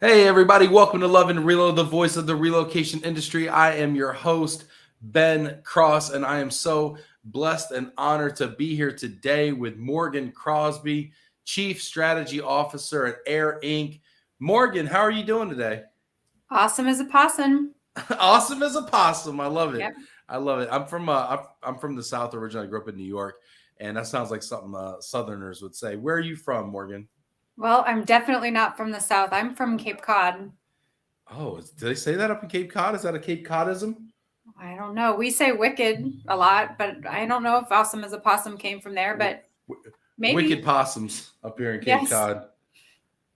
Hey, everybody. Welcome to Love and Reload, the voice of the relocation industry. I am your host, Ben Cross, and I am so blessed and honored to be here today with Morgan Crosby, Chief Strategy Officer at AIRINC. Morgan, how are you doing today? Awesome as a possum. Awesome as a possum. I love it. Yep. I love it. I'm from the South originally. I grew up in New York, and that sounds like something Southerners would say. Where are you from, Morgan? Well, I'm definitely not from the South. I'm from Cape Cod. Oh, did they say that up in Cape Cod? Is that a Cape Codism? I don't know. We say wicked a lot, but I don't know if awesome as a possum came from there, but Wicked maybe. possums up here in Cape Yes. Cod.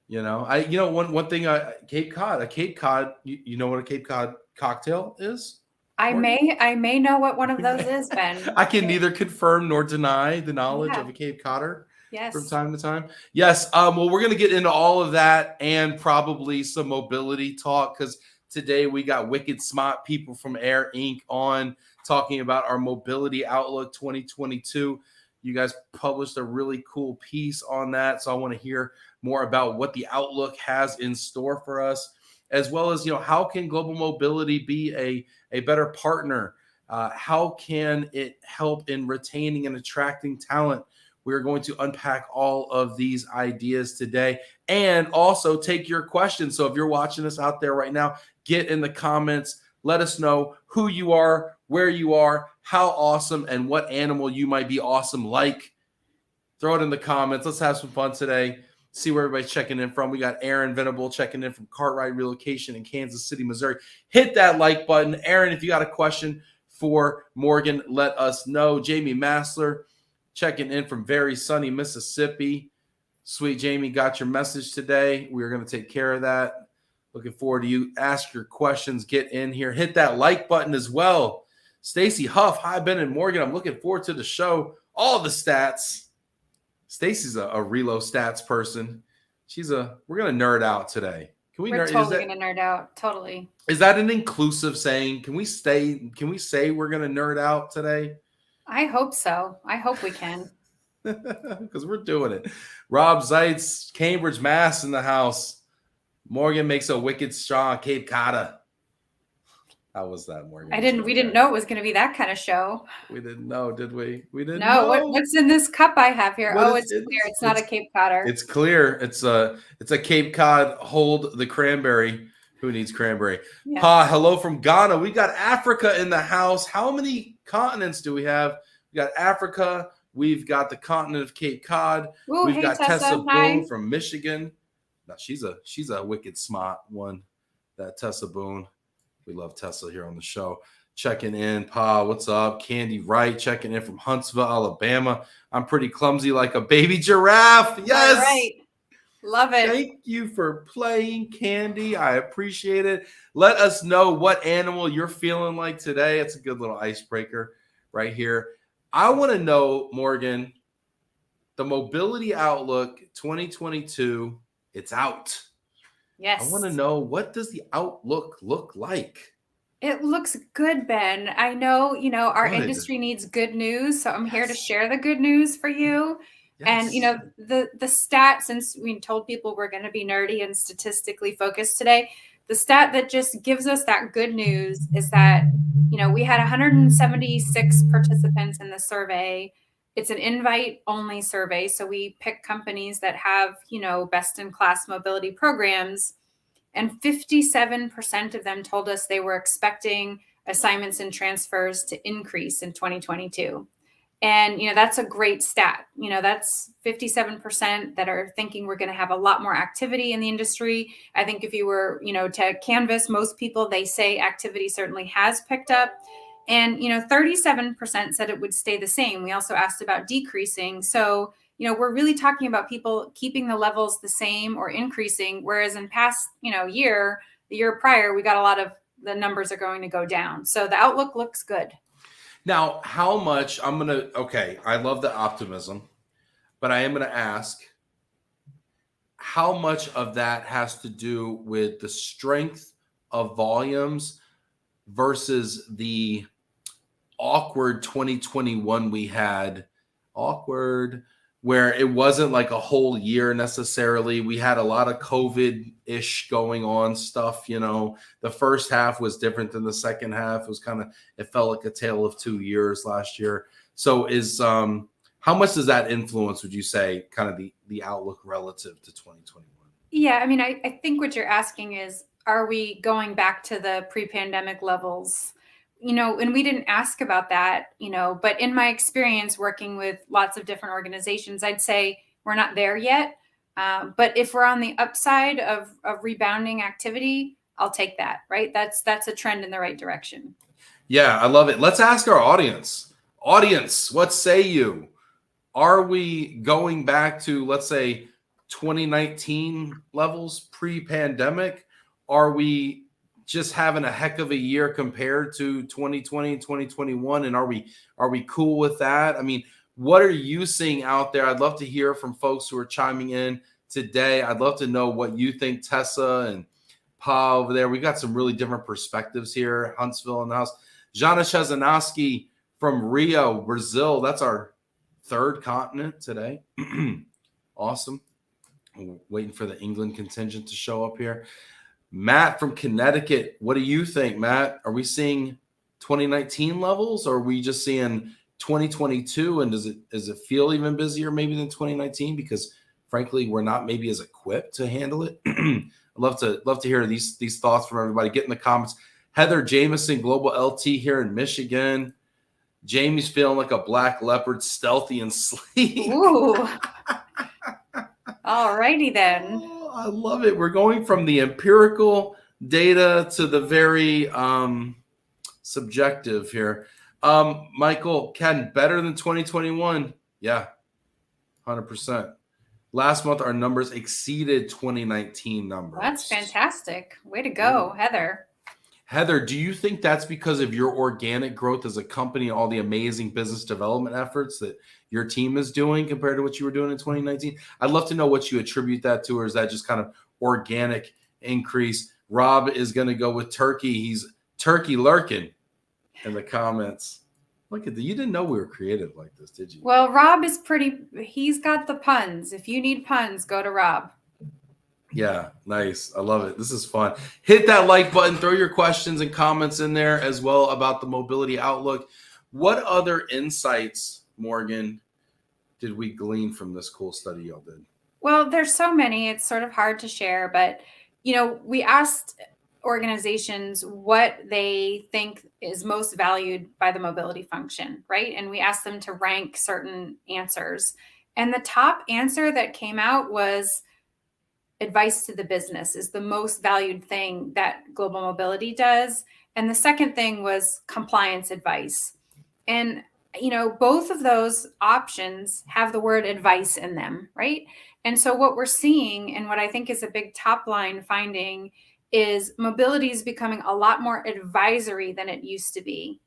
One thing. Cape Cod. You know what a Cape Cod cocktail is? Morgan? I may know what one of those is, Ben. I can neither confirm nor deny the knowledge Yeah. of a Cape Codder from Yes. time to time. Yes. Well, we're gonna get into all of that and probably some mobility talk because today we got wicked smart people from AIRINC on talking about our mobility outlook 2022. You guys published a really cool piece on that, so I want to hear more about what the outlook has in store for us, as well as how can global mobility be a better partner. How can it help in retaining and attracting talent? We're going to unpack all of these ideas today and also take your questions. So if you're watching us out there right now, get in the comments. Let us know who you are, where you are, how awesome, and what animal you might be awesome like. Throw it in the comments. Let's have some fun today. See where everybody's checking in from. We got Aaron Venable checking in from Cartwright Relocation in Kansas City, Missouri. Hit that like button. Aaron, if you got a question for Morgan, let us know. Jamie Massler checking in from very sunny Mississippi. Sweet Jamie, got your message today. We're going to take care of that. Looking forward to you. Ask your questions. Get in here. Hit that like button as well. Stacy Huff, hi, Ben and Morgan. I'm looking forward to the show. All the stats. Stacy's a relo stats person. We're going to nerd out today. Can we We're nerd? totally going to nerd out. Totally. Is that an inclusive saying? Can we say we're going to nerd out today? I hope so. I hope we can. Because we're doing it. Rob Zeitz, Cambridge, Mass in the house. Morgan makes a wicked strong Cape Cod. How was that, Morgan? We didn't know it was going to be that kind of show. We didn't know, did we? We didn't know. know. What's in this cup I have here? It's clear. It's not a Cape Codder. It's clear. It's a Cape Cod. Hold the cranberry. Who needs cranberry? Yeah. Pa, hello from Ghana. We got Africa in the house. How many continents do we have? We got Africa. We've got the continent of Cape Cod. Ooh, We've got Tessa Boone from Michigan. Now she's a wicked smart one. That Tessa Boone. We love Tessa here on the show. Checking in. Pa, what's up? Candy Wright checking in from Huntsville, Alabama. I'm pretty clumsy like a baby giraffe. Yes. All right. Love it. Thank you for playing, Candy. I appreciate it. Let us know what animal you're feeling like today. It's a good little icebreaker right here. I want to know, Morgan, the Mobility Outlook 2022, it's out. Yes. I want to know, what does the outlook look like? It looks good, Ben. I know, our industry needs good news, so I'm here to share the good news for you. Yes. And, the stat, since we told people we're going to be nerdy and statistically focused today, the stat that just gives us that good news is that, we had 176 participants in the survey. It's an invite-only survey, so we pick companies that have, best-in-class mobility programs, and 57% of them told us they were expecting assignments and transfers to increase in 2022. And, that's a great stat. That's 57% that are thinking we're going to have a lot more activity in the industry. I think if you were, to canvass most people, they say activity certainly has picked up. And, 37% said it would stay the same. We also asked about decreasing. So, we're really talking about people keeping the levels the same or increasing, whereas in past, the year prior, we got a lot of the numbers are going to go down. So the outlook looks good. Now, how much I love the optimism, but I am going to ask, how much of that has to do with the strength of volumes versus the awkward 2021 we had? Awkward, where it wasn't like a whole year necessarily. We had a lot of COVID ish going on stuff. You know, the first half was different than the second half. It was it felt like a tale of 2 years last year. So how much does that influence, would you say, kind of the outlook relative to 2021? Yeah, I mean, I think what you're asking is, are we going back to the pre-pandemic levels? You know, and we didn't ask about that, you know, but in my experience working with lots of different organizations, I'd say we're not there yet. But if we're on the upside of rebounding activity, I'll take that, right? That's a trend in the right direction. Yeah, I love it. Let's ask our audience. Audience, what say you? Are we going back to, let's say, 2019 levels pre-pandemic? Are we just having a heck of a year compared to 2020 and 2021? And are we cool with that? I mean, what are you seeing out there? I'd love to hear from folks who are chiming in today. I'd love to know what you think, Tessa and Pa over there. We got some really different perspectives here. Huntsville in the house. Jana Shazanowski from Rio, Brazil. That's our third continent today. Awesome. Waiting for the England contingent to show up here. Matt from Connecticut. What do you think, Matt? Are we seeing 2019 levels, or are we just seeing 2022? And does it feel even busier maybe than 2019? Because frankly, we're not maybe as equipped to handle it. I'd love to hear these thoughts from everybody. Get in the comments. Heather Jameson, Global LT here in Michigan. Jamie's feeling like a black leopard, stealthy and sleek. Ooh. All righty then. Oh, I love it. We're going from the empirical data to the very subjective here. Michael, Ken, better than 2021? Yeah, 100%. Last month, our numbers exceeded 2019 numbers. That's fantastic. Way to go, Heather. Heather, do you think that's because of your organic growth as a company, all the amazing business development efforts that your team is doing compared to what you were doing in 2019? I'd love to know what you attribute that to, or is that just kind of organic increase? Rob is going to go with turkey. He's turkey lurking in the comments. Look at that. You didn't know we were creative like this, did you? Well, Rob is he's got the puns. If you need puns, go to Rob. Yeah, nice. I love it. This is fun. Hit that like button. Throw your questions and comments in there as well about the mobility outlook. What other insights, Morgan, did we glean from this cool study y'all did? Well, there's so many. It's sort of hard to share, but we asked organizations what they think is most valued by the mobility function, right? And we asked them to rank certain answers. And the top answer that came out was advice to the business is the most valued thing that global mobility does. And the second thing was compliance advice. And, both of those options have the word advice in them, right? And so what we're seeing, and what I think is a big top line finding, is mobility is becoming a lot more advisory than it used to be.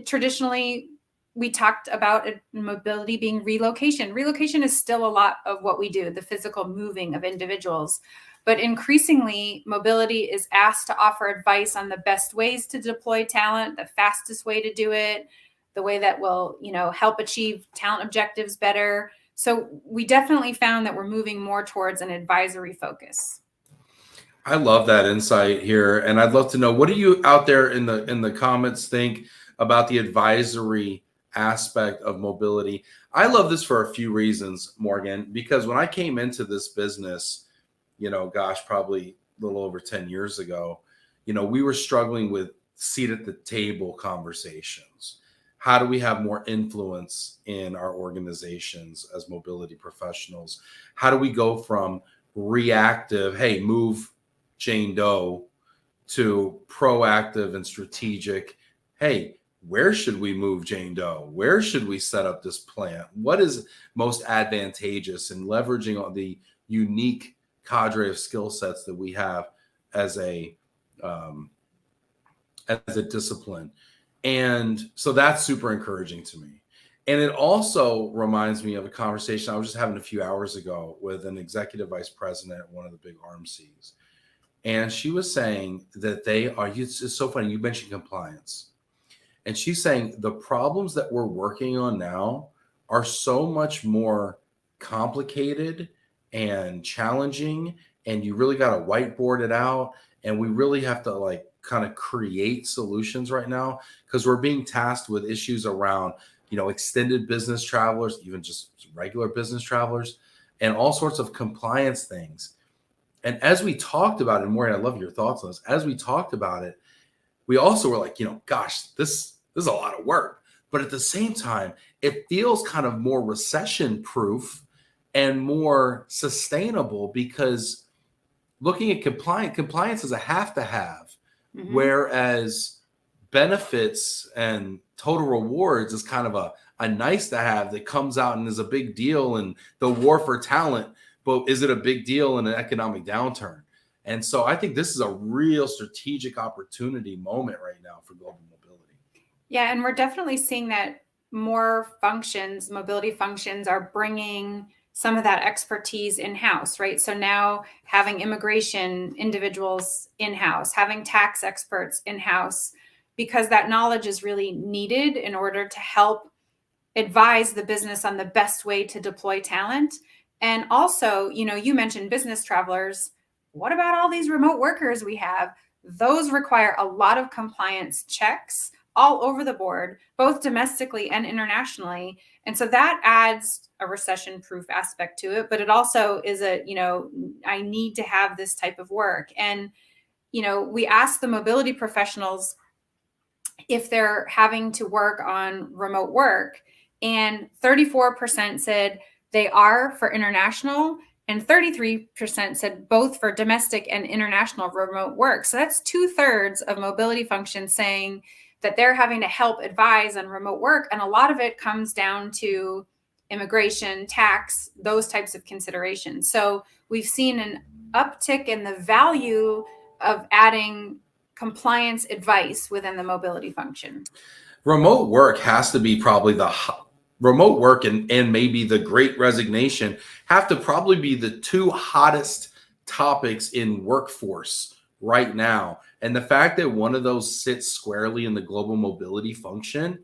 Traditionally, we talked about mobility being relocation. Relocation is still a lot of what we do, the physical moving of individuals. But increasingly, mobility is asked to offer advice on the best ways to deploy talent, the fastest way to do it, the way that will, help achieve talent objectives better. So we definitely found that we're moving more towards an advisory focus. I love that insight here. And I'd love to know, what do you out there in the comments think about the advisory aspect of mobility? I love this for a few reasons, Morgan, because when I came into this business, probably a little over 10 years ago, we were struggling with seat at the table conversations. How do we have more influence in our organizations as mobility professionals? How do we go from reactive, hey, move Jane Doe, to proactive and strategic, hey, where should we move Jane Doe? Where should we set up this plant? What is most advantageous in leveraging all the unique cadre of skill sets that we have as a discipline? And so that's super encouraging to me. And it also reminds me of a conversation I was just having a few hours ago with an executive vice president at one of the big RMCs. And she was saying that it's so funny, you mentioned compliance. And she's saying the problems that we're working on now are so much more complicated and challenging and you really got to whiteboard it out. And we really have to like kind of create solutions right now, because we're being tasked with issues around, extended business travelers, even just regular business travelers, and all sorts of compliance things. And as we talked about it, and Morgan, I love your thoughts on this. As we talked about it, we also were like, gosh, this is a lot of work. But at the same time, it feels kind of more recession proof and more sustainable, because looking at compliance is a have to have, whereas benefits and total rewards is kind of a nice to have that comes out and is a big deal in the war for talent, but is it a big deal in an economic downturn? And so I think this is a real strategic opportunity moment right now for global mobility. Yeah, and we're definitely seeing that more functions, mobility functions, are bringing some of that expertise in-house, right? So now having immigration individuals in-house, having tax experts in-house, because that knowledge is really needed in order to help advise the business on the best way to deploy talent. And also, you mentioned business travelers. What about all these remote workers we have? Those require a lot of compliance checks all over the board, both domestically and internationally. And so that adds a recession-proof aspect to it, but it also is I need to have this type of work. And, we asked the mobility professionals if they're having to work on remote work, and 34% said they are for international, and 33% said both for domestic and international remote work. So that's 2/3 of mobility functions saying that they're having to help advise on remote work. And a lot of it comes down to immigration, tax, those types of considerations. So we've seen an uptick in the value of adding compliance advice within the mobility function. Remote work has to be probably remote work and maybe the Great Resignation have to probably be the two hottest topics in workforce right now. And the fact that one of those sits squarely in the global mobility function,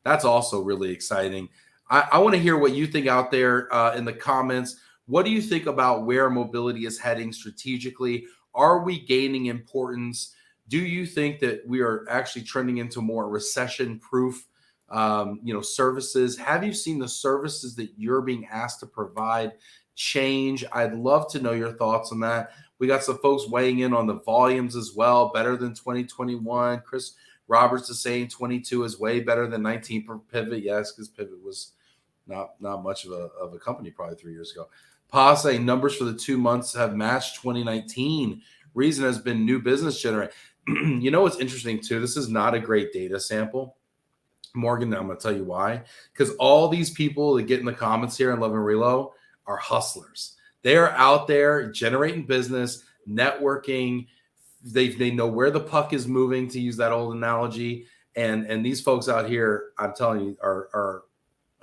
that's also really exciting. I want to hear what you think out there in the comments. What do you think about where mobility is heading strategically? Are we gaining importance? Do you think that we are actually trending into more recession-proof services? Have you seen the services that you're being asked to provide change? I'd love to know your thoughts on that. We got some folks weighing in on the volumes as well. Better than 2021. Chris Roberts is saying 22 is way better than 19 for Pivot. Yes, because Pivot was not much of a company probably 3 years ago. Pa saying numbers for the 2 months have matched 2019. Reason has been new business generate. What's interesting too? This is not a great data sample, Morgan. I'm going to tell you why. Because all these people that get in the comments here on Love and Relo are hustlers. They are out there generating business, networking. They know where the puck is moving, to use that old analogy. And these folks out here, I'm telling you, are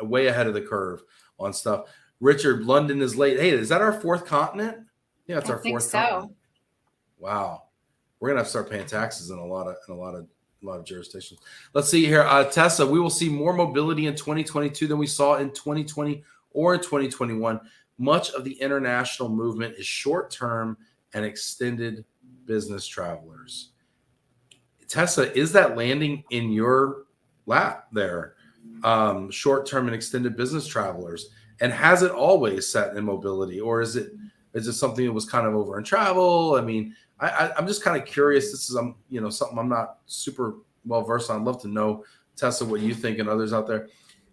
way ahead of the curve on stuff. Richard, London is late. Hey, is that our fourth continent? Yeah, it's our fourth continent. Wow. We're gonna have to start paying taxes in a lot of jurisdictions. Let's see here. Tessa, we will see more mobility in 2022 than we saw in 2020 or in 2021. Much of the international movement is short-term and extended business travelers. Tessa, is that landing in your lap there? Short-term and extended business travelers, and has it always sat in mobility, or is it something that was kind of over in travel? I mean, I'm just kind of curious. This is something I'm not super well versed on. I'd love to know, Tessa, what you think, and others out there.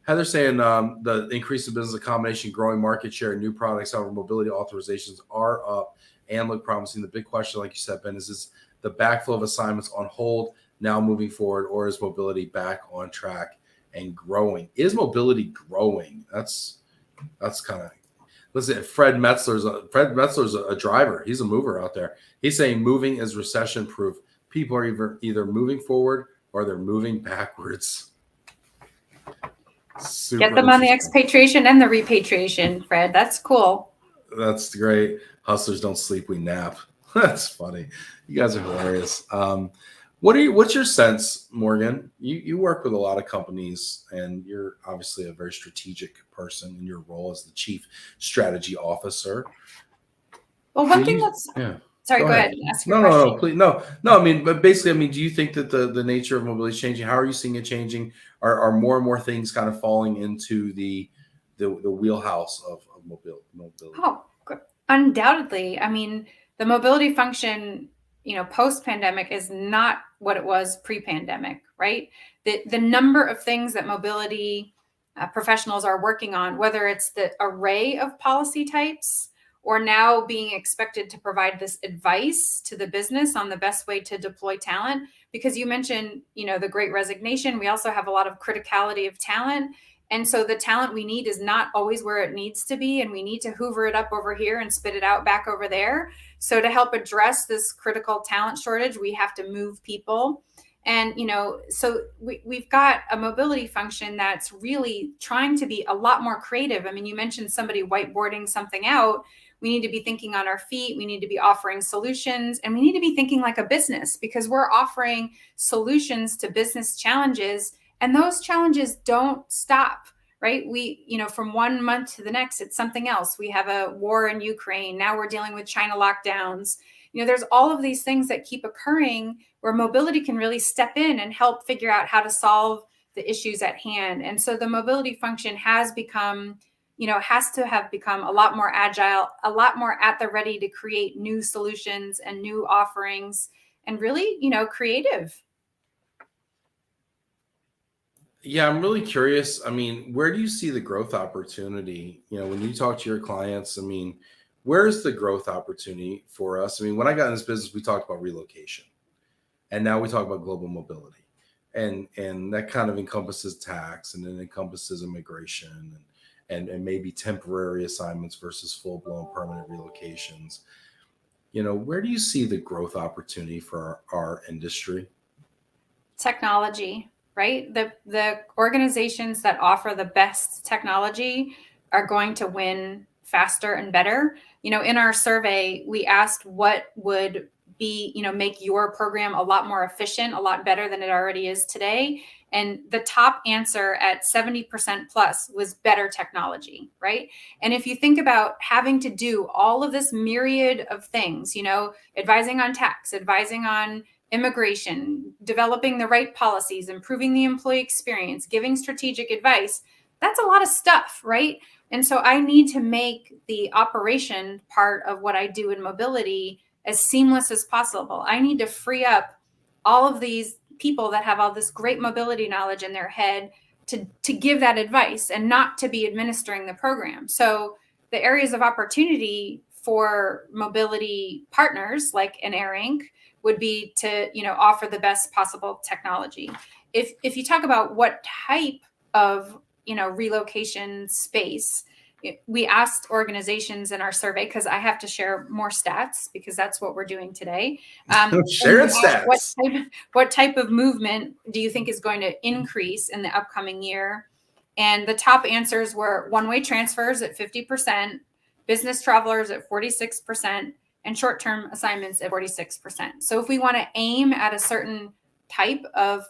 Heather saying the increase in business accommodation, growing market share, and new products. However, mobility authorizations are up and look promising. The big question, like you said, Ben, is the backflow of assignments on hold now moving forward, or is mobility back on track and growing? Is mobility growing? That's kind of. Listen, Fred Metzler's a driver. He's a mover out there. He's saying moving is recession proof. People are either moving forward or they're moving backwards. Get them on the expatriation and the repatriation, Fred. That's cool. That's great. Hustlers don't sleep, we nap. That's funny. You guys are hilarious. What's your sense, Morgan? You work with a lot of companies, and you're obviously a very strategic person in your role as the chief strategy officer. Well, one thing that's sorry, go ahead. Ask your question. No, please, no. I mean, but basically, I mean, do you think that the nature of mobility is changing? How are you seeing it changing? Are more and more things kind of falling into the wheelhouse of mobility? Oh, undoubtedly. I mean, the mobility function, post-pandemic is not what it was pre-pandemic, right? The number of things that mobility professionals are working on, whether it's the array of policy types or now being expected to provide this advice to the business on the best way to deploy talent. Because you mentioned, the Great Resignation, we also have a lot of criticality of talent. And so the talent we need is not always where it needs to be. And we need to hoover it up over here and spit it out back over there. So to help address this critical talent shortage, we have to move people. And, so we've got a mobility function that's really trying to be a lot more creative. I mean, you mentioned somebody whiteboarding something out. We need to be thinking on our feet. We need to be offering solutions, and we need to be thinking like a business, because we're offering solutions to business challenges. And those challenges don't stop, right? We, from 1 month to the next, it's something else. We have a war in Ukraine. Now we're dealing with China lockdowns. There's all of these things that keep occurring where mobility can really step in and help figure out how to solve the issues at hand. And so the mobility function has to have become a lot more agile, a lot more at the ready to create new solutions and new offerings, and really, creative. Yeah, I'm really curious. I mean, where do you see the growth opportunity? When you talk to your clients, I mean, where's the growth opportunity for us? I mean, when I got in this business, we talked about relocation, and now we talk about global mobility, and that kind of encompasses tax, and then encompasses immigration, and maybe temporary assignments versus full-blown permanent relocations. Where do you see the growth opportunity for our industry? Technology. Right? The organizations that offer the best technology are going to win faster and better. In our survey, we asked what would be, make your program a lot more efficient, a lot better than it already is today. And the top answer at 70% plus was better technology, right? And if you think about having to do all of this myriad of things, advising on tax, advising on immigration, developing the right policies, improving the employee experience, giving strategic advice, that's a lot of stuff, right? And so I need to make the operation part of what I do in mobility as seamless as possible. I need to free up all of these people that have all this great mobility knowledge in their head to give that advice and not to be administering the program. So the areas of opportunity for mobility partners like an AIRINC would be to, offer the best possible technology. If you talk about what type of, relocation space, we asked organizations in our survey, because I have to share more stats because that's what we're doing today. Sharing stats. What type of movement do you think is going to increase in the upcoming year? And the top answers were one-way transfers at 50%, business travelers at 46%, and short-term assignments at 46%. So if we want to aim at a certain type of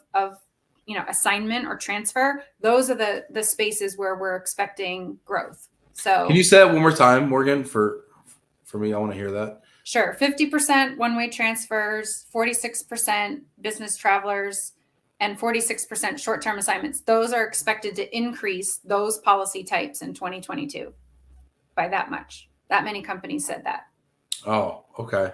assignment or transfer, those are the spaces where we're expecting growth. So can you say that one more time, Morgan, for me? I want to hear that. Sure. 50% one-way transfers, 46% business travelers, and 46% short-term assignments. Those are expected to increase those policy types in 2022 by that much. That many companies said that. Oh, okay.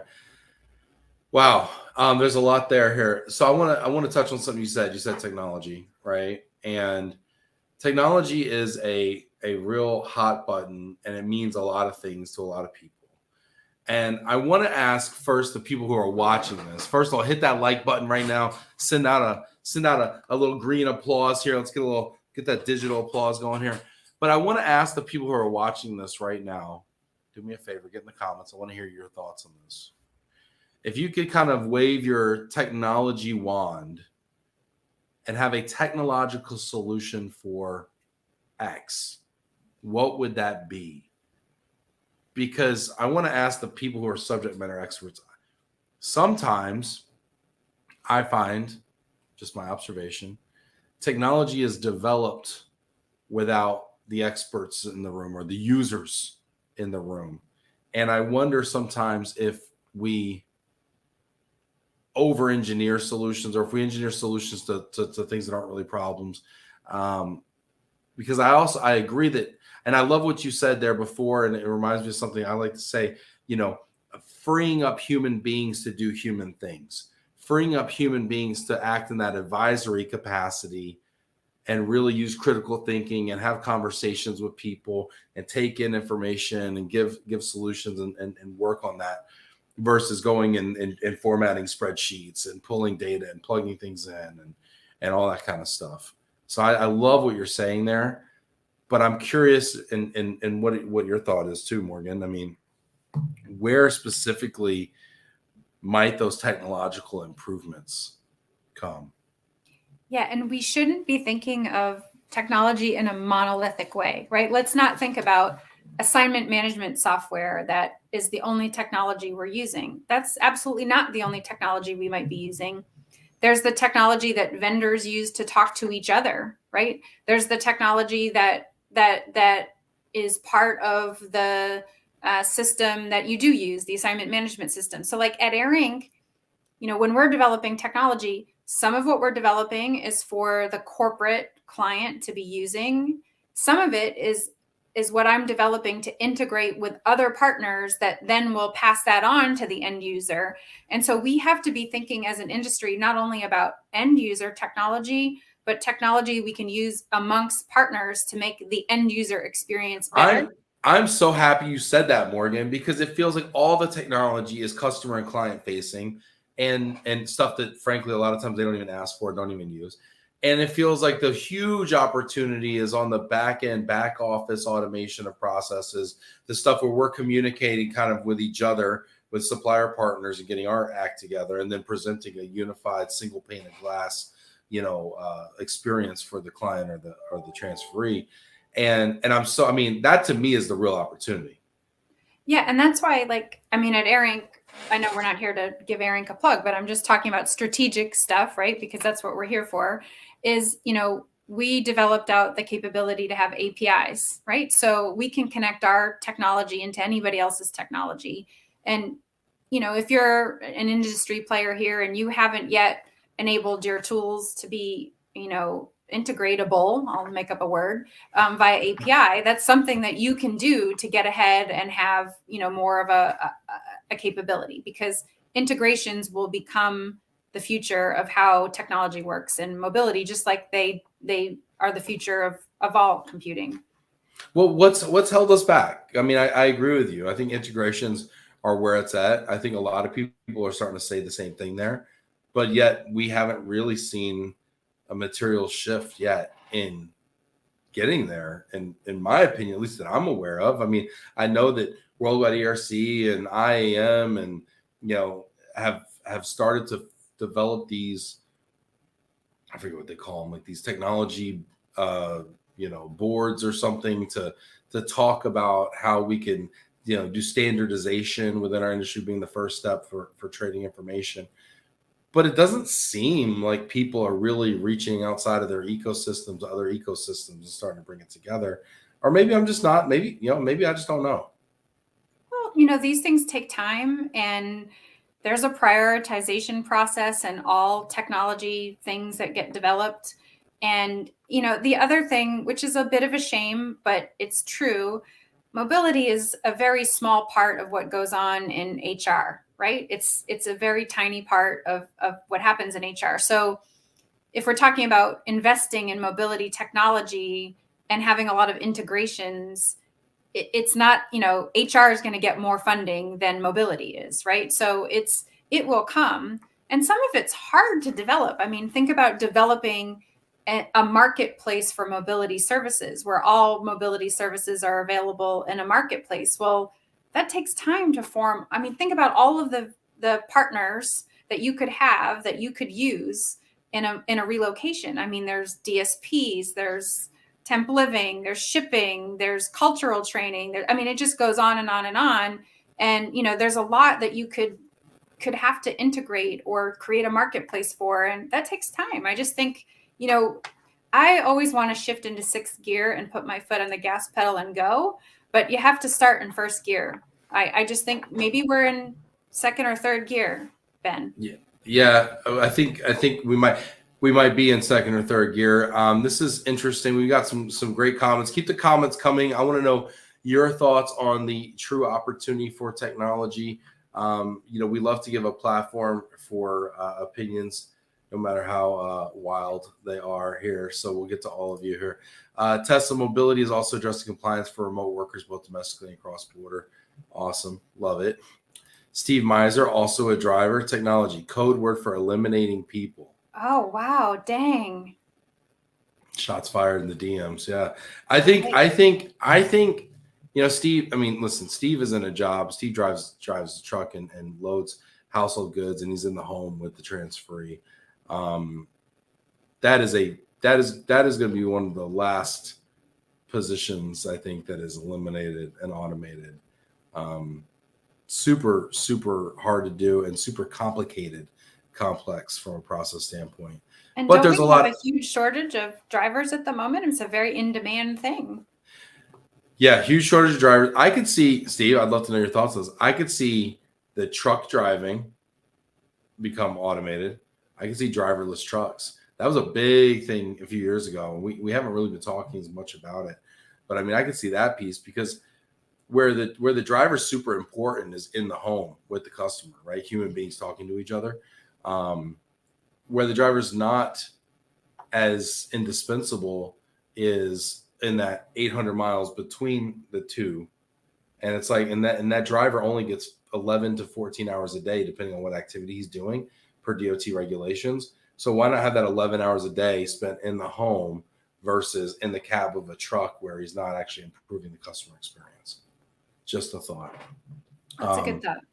Wow. There's a lot here. So I want to touch on something you said. You said technology, right? And technology is a real hot button, and it means a lot of things to a lot of people. And I want to ask first the people who are watching this. First of all, hit that like button right now. Send out a little green applause here. Let's get that digital applause going here. But I want to ask the people who are watching this right now, do me a favor, get in the comments. I want to hear your thoughts on this. If you could kind of wave your technology wand and have a technological solution for X, what would that be? Because I want to ask the people who are subject matter experts. Sometimes I find, just my observation, technology is developed without the experts in the room or the users in the room. And I wonder sometimes if we over engineer solutions, or if we engineer solutions to things that aren't really problems. Because I agree that, and I love what you said there before, and it reminds me of something I like to say, freeing up human beings to do human things, freeing up human beings to act in that advisory capacity and really use critical thinking and have conversations with people and take in information and give solutions and work on that, versus going and formatting spreadsheets and pulling data and plugging things in and all that kind of stuff. So I love what you're saying there, but I'm curious and what your thought is too, Morgan. I mean, where specifically might those technological improvements come? Yeah, and we shouldn't be thinking of technology in a monolithic way, right? Let's not think about assignment management software that is the only technology we're using. That's absolutely not the only technology we might be using. There's the technology that vendors use to talk to each other, right? There's the technology that is part of the system that you do use, the assignment management system. So like at AIRINC, when we're developing technology, some of what we're developing is for the corporate client to be using. Some of it is what I'm developing to integrate with other partners that then will pass that on to the end user. And so we have to be thinking as an industry, not only about end user technology, but technology we can use amongst partners to make the end user experience better. I'm so happy you said that, Morgan, because it feels like all the technology is customer and client facing and stuff that frankly a lot of times they don't even ask for, don't even use. And it feels like the huge opportunity is on the back end, back office automation of processes, the stuff where we're communicating kind of with each other, with supplier partners, and getting our act together, and then presenting a unified single pane of glass, experience for the client or the transferee. And that to me is the real opportunity. Yeah, and that's why, at AIRINC, I know we're not here to give AIRINC a plug, but I'm just talking about strategic stuff, right? Because that's what we're here for, is, we developed out the capability to have APIs, right? So we can connect our technology into anybody else's technology. And, if you're an industry player here and you haven't yet enabled your tools to be, integratable, I'll make up a word, via API, that's something that you can do to get ahead and have, more of a capability, because integrations will become the future of how technology works in mobility, just like they are the future of all computing. Well, what's held us back? I mean, I agree with you. I think integrations are where it's at. I think a lot of people are starting to say the same thing there, but yet we haven't really seen a material shift yet in getting there. And in my opinion, at least that I'm aware of. I mean, I know that Worldwide ERC and IAM and have started to develop these, I forget what they call them, like these technology boards or something to talk about how we can do standardization within our industry, being the first step for trading information. But it doesn't seem like people are really reaching outside of their ecosystems to other ecosystems and starting to bring it together. Or maybe I'm just not, maybe I just don't know. Well, these things take time, and there's a prioritization process and all technology things that get developed. And, the other thing, which is a bit of a shame, but it's true, mobility is a very small part of what goes on in HR, right? It's a very tiny part of what happens in HR. So if we're talking about investing in mobility technology and having a lot of integrations, it's not, HR is going to get more funding than mobility is, right? So it will come. And some of it's hard to develop. I mean, think about developing a marketplace for mobility services where all mobility services are available in a marketplace. Well, that takes time to form. I mean, think about all of the partners that you could have that you could use in a relocation. I mean, there's DSPs, there's temp living, there's shipping, there's cultural training. It just goes on and on and on. And, there's a lot that you could have to integrate or create a marketplace for. And that takes time. I just think, I always want to shift into sixth gear and put my foot on the gas pedal and go, but you have to start in first gear. I just think maybe we're in second or third gear, Ben. Yeah. I think we might be in second or third gear. This is interesting. We got some great comments. Keep the comments coming. I want to know your thoughts on the true opportunity for technology. We love to give a platform for opinions, no matter how wild they are here. So we'll get to all of you here. Tesla Mobility is also addressing compliance for remote workers, both domestically and cross-border. Awesome. Love it. Steve Miser, also a driver. Technology, code word for eliminating people. Oh, wow. Dang. Shots fired in the DMs. Yeah. I think, Steve, I mean, listen, Steve is in a job. Steve drives a truck and loads household goods, and he's in the home with the transferee. That is going to be one of the last positions, I think, that is eliminated and automated. Super, super hard to do and super complex from a process standpoint. And but there's a huge shortage of drivers at the moment. It's a very in-demand thing. Yeah, huge shortage of drivers. I could see, Steve, I'd love to know your thoughts on this. I could see the truck driving become automated. I could see driverless trucks. That was a big thing a few years ago. We haven't really been talking as much about it. But I mean, I could see that piece, because where the driver's super important is in the home with the customer, right? Human beings talking to each other. Where the driver's not as indispensable is in that 800 miles between the two. And it's like, and that driver only gets 11 to 14 hours a day, depending on what activity he's doing per DOT regulations. So why not have that 11 hours a day spent in the home versus in the cab of a truck where he's not actually improving the customer experience? Just a thought. That's a good thought.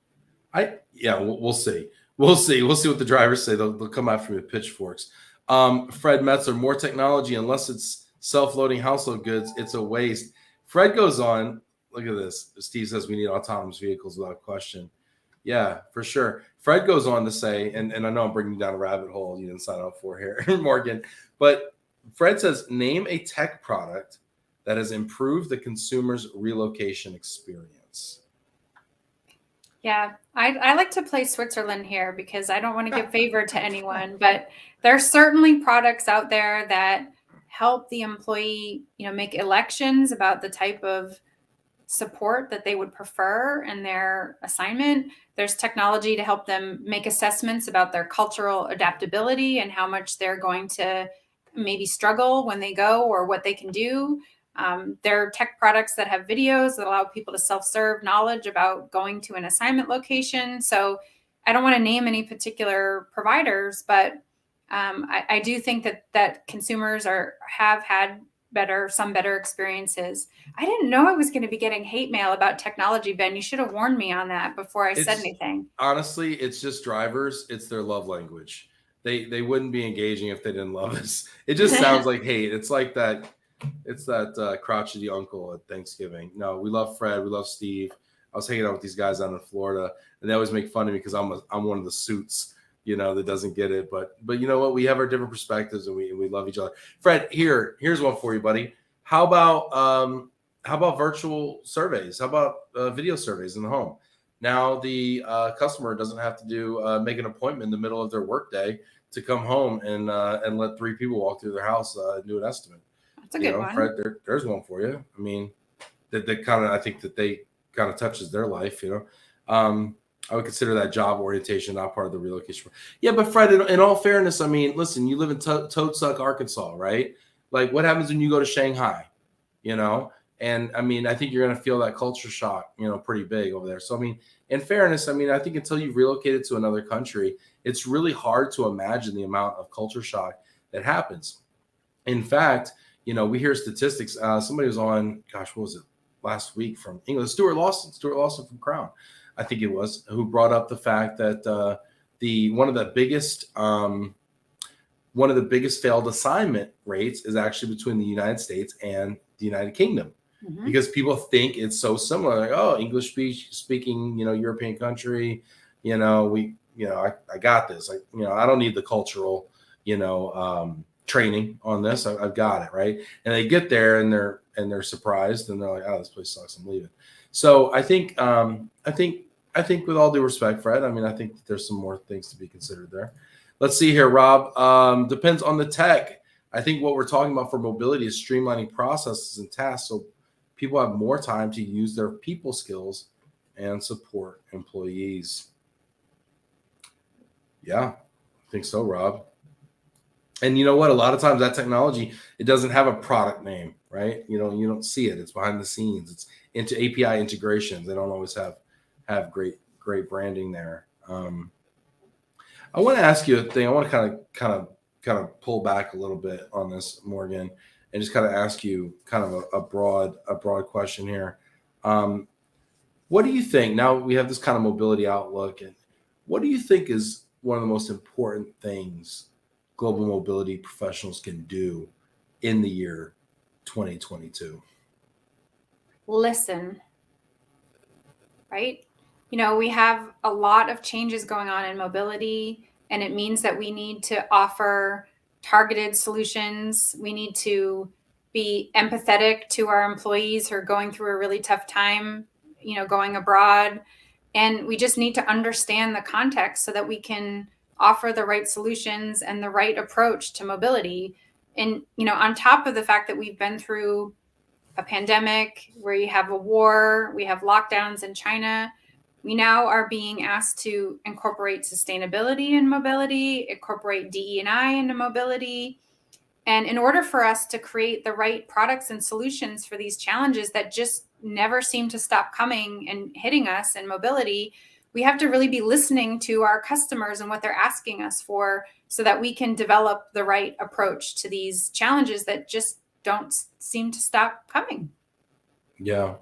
We'll see. We'll see what the drivers say. They'll come after me with pitchforks. Fred Metzler, more technology, unless it's self-loading household goods, it's a waste. Fred goes on, look at this. Steve says we need autonomous vehicles without question. Yeah, for sure. Fred goes on to say, and I know I'm bringing you down a rabbit hole you didn't sign up for here, Morgan, but Fred says, name a tech product that has improved the consumer's relocation experience. Yeah, I like to play Switzerland here because I don't want to give favor to anyone, but there's certainly products out there that help the employee, make elections about the type of support that they would prefer in their assignment. There's technology to help them make assessments about their cultural adaptability and how much they're going to maybe struggle when they go or what they can do. There are tech products that have videos that allow people to self-serve knowledge about going to an assignment location. So I don't want to name any particular providers, but I do think that consumers have had some better experiences. I didn't know I was going to be getting hate mail about technology, Ben. You should have warned me on that before I said anything. Honestly, it's just drivers. It's their love language. They wouldn't be engaging if they didn't love us. It just sounds like hate. It's like that. It's that crotchety uncle at Thanksgiving. No, we love Fred. We love Steve. I was hanging out with these guys down in Florida, and they always make fun of me because I'm one of the suits, that doesn't get it. But you know what? We have our different perspectives, and we love each other. Fred, here's one for you, buddy. How about virtual surveys? How about video surveys in the home? Now the customer doesn't have to make an appointment in the middle of their workday to come home and let 3 people walk through their house and do an estimate. That's a good one. Fred, there's one for you. I mean, I think that they kind of touches their life, I would consider that job orientation not part of the relocation. Yeah, but Fred, in all fairness, I mean, listen, you live in Toadsuck, Arkansas, right? Like, what happens when you go to Shanghai, And I mean, I think you're going to feel that culture shock, pretty big over there. So, I mean, in fairness, I mean, I think until you've relocated to another country, it's really hard to imagine the amount of culture shock that happens. In fact, we hear statistics. Somebody was on, what was it, last week from England? Stuart Lawson from Crown, I think it was, who brought up the fact that one of the biggest failed assignment rates is actually between the United States and the United Kingdom, because people think it's so similar. Like, oh, English speaking, European country, I got this. Like, I don't need the cultural, training on this. I've got it, right? And they get there and they're surprised and they're like, oh, this place sucks, I'm leaving. So I think with all due respect, Fred, I mean, I think there's some more things to be considered there. Let's see here, Rob. Depends on the tech. I think what we're talking about for mobility is streamlining processes and tasks so people have more time to use their people skills and support employees. Yeah, I think so, Rob. And you know what? A lot of times that technology, it doesn't have a product name, right? You don't see it. It's behind the scenes. It's into API integrations. They don't always have great branding there. I want to ask you a thing. I want to kind of pull back a little bit on this, Morgan, and just kind of ask you kind of a broad question here. What do you think? Now we have this kind of mobility outlook, and what do you think is one of the most important things global mobility professionals can do in the year 2022? Listen, right? We have a lot of changes going on in mobility, and it means that we need to offer targeted solutions. We need to be empathetic to our employees who are going through a really tough time, going abroad. And we just need to understand the context so that we can offer the right solutions and the right approach to mobility. And, on top of the fact that we've been through a pandemic, where you have a war, we have lockdowns in China, we now are being asked to incorporate sustainability in mobility, incorporate DE&I into mobility. And in order for us to create the right products and solutions for these challenges that just never seem to stop coming and hitting us in mobility, we have to really be listening to our customers and what they're asking us for so that we can develop the right approach to these challenges that just don't seem to stop coming. Yeah.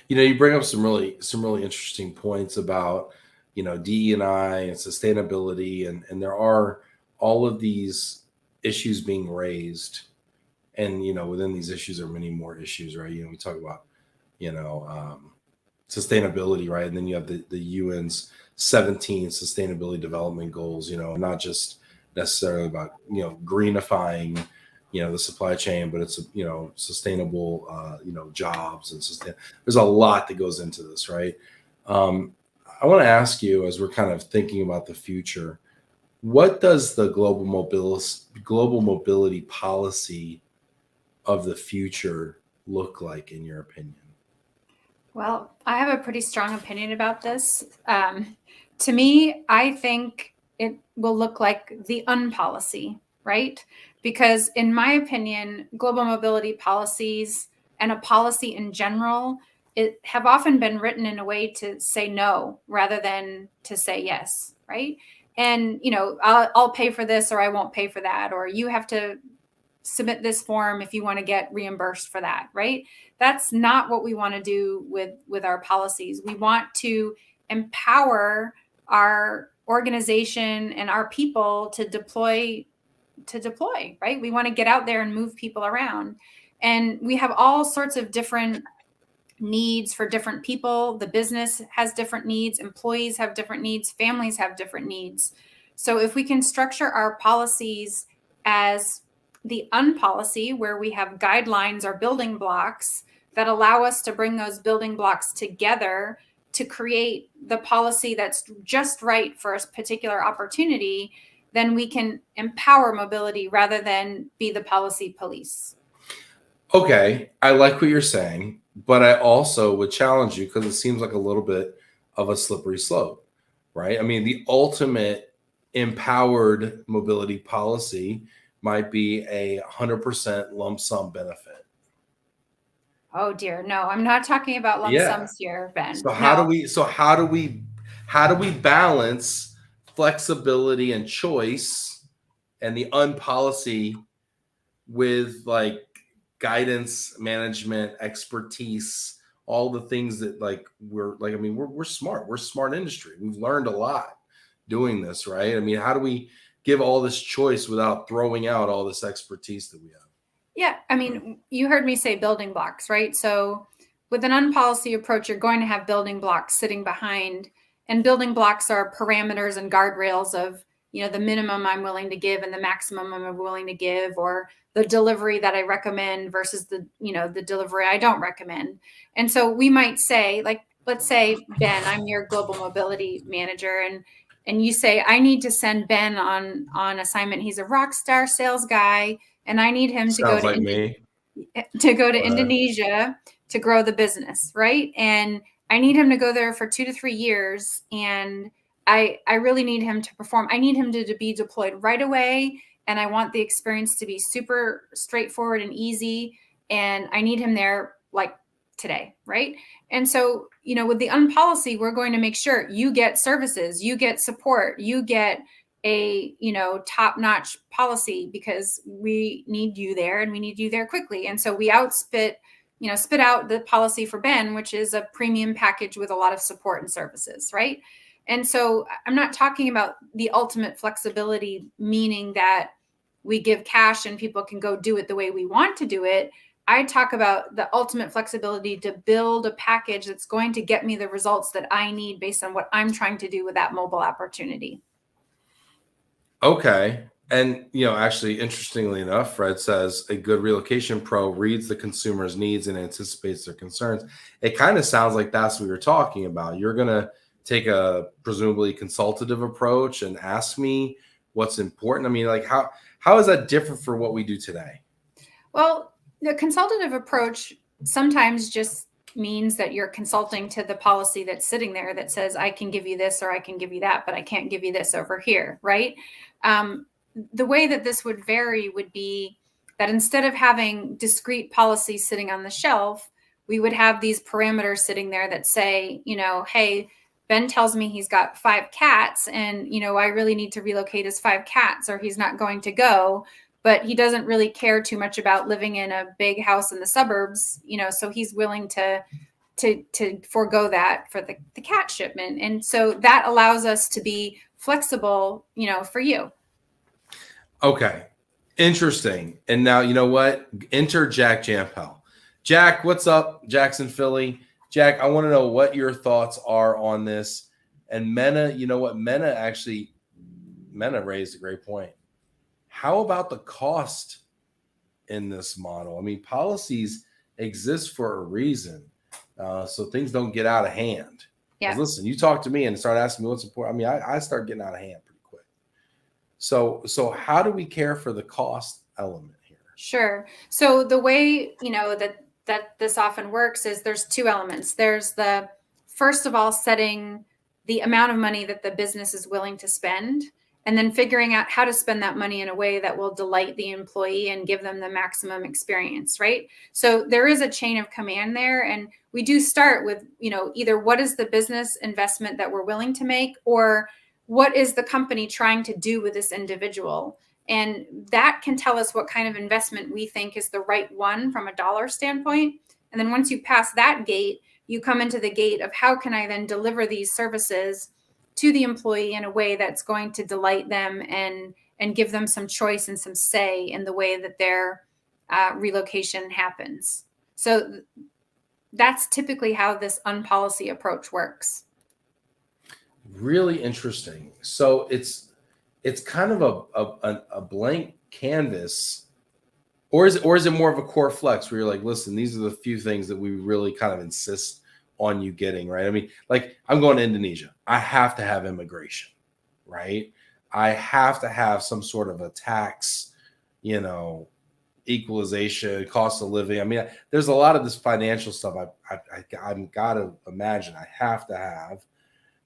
You bring up some really interesting points about, DE&I and sustainability, and there are all of these issues being raised. And, within these issues are many more issues, right? We talk about, sustainability, right? And then you have the UN's 17 sustainability development goals, not just necessarily about, greenifying, the supply chain, but it's, sustainable, jobs and there's a lot that goes into this, right? I want to ask you, as we're kind of thinking about the future, what does the global mobility policy of the future look like, in your opinion? Well, I have a pretty strong opinion about this. To me, I think it will look like the unpolicy, right? Because in my opinion, global mobility policies and a policy in general, it have often been written in a way to say no rather than to say yes, right? And, I'll pay for this or I won't pay for that, or you have to submit this form if you want to get reimbursed for that, right? That's not what we want to do with our policies. We want to empower our organization and our people to deploy, right? We want to get out there and move people around. And we have all sorts of different needs for different people. The business has different needs, employees have different needs, families have different needs. So if we can structure our policies as the unpolicy, where we have guidelines or building blocks that allow us to bring those building blocks together to create the policy that's just right for a particular opportunity, then we can empower mobility rather than be the policy police. Okay, I like what you're saying, but I also would challenge you because it seems like a little bit of a slippery slope, right? I mean, the ultimate empowered mobility policy might be a 100% lump sum benefit. Oh dear, no, I'm not talking about lump sums here, Ben. So how do we balance flexibility and choice and the unpolicy with like guidance, management, expertise, all the things that we're smart. We're a smart industry. We've learned a lot doing this, right? I mean, how do we give all this choice without throwing out all this expertise that we have? Yeah, I mean, you heard me say building blocks, right? So with an unpolicy approach, you're going to have building blocks sitting behind, and building blocks are parameters and guardrails of the minimum I'm willing to give and the maximum I'm willing to give, or the delivery that I recommend versus the delivery I don't recommend. And so we might say, like, let's say, Ben, I'm your global mobility manager, and you say, I need to send Ben on assignment. He's a rock star sales guy, and I need him to go to Indonesia to grow the business, right? And I need him to go there for 2 to 3 years, and I really need him to perform. I need him to be deployed right away, and I want the experience to be super straightforward and easy, and I need him there like today, right? And so, with the unpolicy, we're going to make sure you get services, you get support, you get a top-notch policy, because we need you there and we need you there quickly. And so we spit out the policy for Ben, which is a premium package with a lot of support and services, right? And so I'm not talking about the ultimate flexibility, meaning that we give cash and people can go do it the way we want to do it. I talk about the ultimate flexibility to build a package that's going to get me the results that I need based on what I'm trying to do with that mobile opportunity. Okay. And, actually, interestingly enough, Fred says a good relocation pro reads the consumer's needs and anticipates their concerns. It kind of sounds like that's what we were talking about. You're going to take a presumably consultative approach and ask me what's important. I mean, like, how is that different for what we do today? Well, the consultative approach sometimes just means that you're consulting to the policy that's sitting there that says, I can give you this or I can give you that, but I can't give you this over here, right? The way that this would vary would be that instead of having discrete policies sitting on the shelf, we would have these parameters sitting there that say, hey, Ben tells me he's got 5 cats and, I really need to relocate his 5 cats, or he's not going to go, but he doesn't really care too much about living in a big house in the suburbs, so he's willing to forego that for the cat shipment. And so that allows us to be flexible, for you. Okay. Interesting. And now, you know what? Enter Jack Jampel. Jack, what's up? Jackson, Philly. Jack, I want to know what your thoughts are on this. And Mena, you know what? Mena raised a great point. How about the cost in this model? I mean, policies exist for a reason, so things don't get out of hand. Yeah. Listen, you talk to me and start asking me what's important. I mean, I start getting out of hand pretty quick. So how do we care for the cost element here? Sure. So the way, that this often works is there's 2 elements. There's the, first of all, setting the amount of money that the business is willing to spend, and then figuring out how to spend that money in a way that will delight the employee and give them the maximum experience, right? So there is a chain of command there. And we do start with, either what is the business investment that we're willing to make, or what is the company trying to do with this individual? And that can tell us what kind of investment we think is the right one from a dollar standpoint. And then once you pass that gate, you come into the gate of how can I then deliver these services to the employee in a way that's going to delight them and give them some choice and some say in the way that their relocation happens. So that's typically how this unpolicy approach works. Really interesting. So it's kind of a blank canvas, or is it more of a core flex where you're like, listen, these are the few things that we really kind of insist on you getting, right? I mean, like, I'm going to Indonesia. I have to have immigration, right? I have to have some sort of a tax, equalization, cost of living. I mean, there's a lot of this financial stuff I've got to imagine I have to have,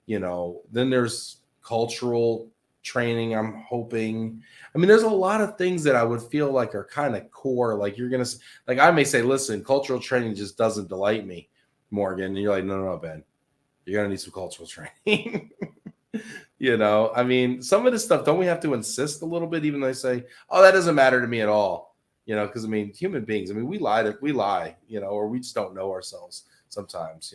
then there's cultural training, I'm hoping. I mean, there's a lot of things that I would feel like are kind of core. Like I may say, listen, cultural training just doesn't delight me, Morgan. And you're like, no, Ben, you're going to need some cultural training. I mean, some of this stuff, don't we have to insist a little bit, even though they say, oh, that doesn't matter to me at all. Because I mean, human beings, I mean, we lie, or we just don't know ourselves sometimes,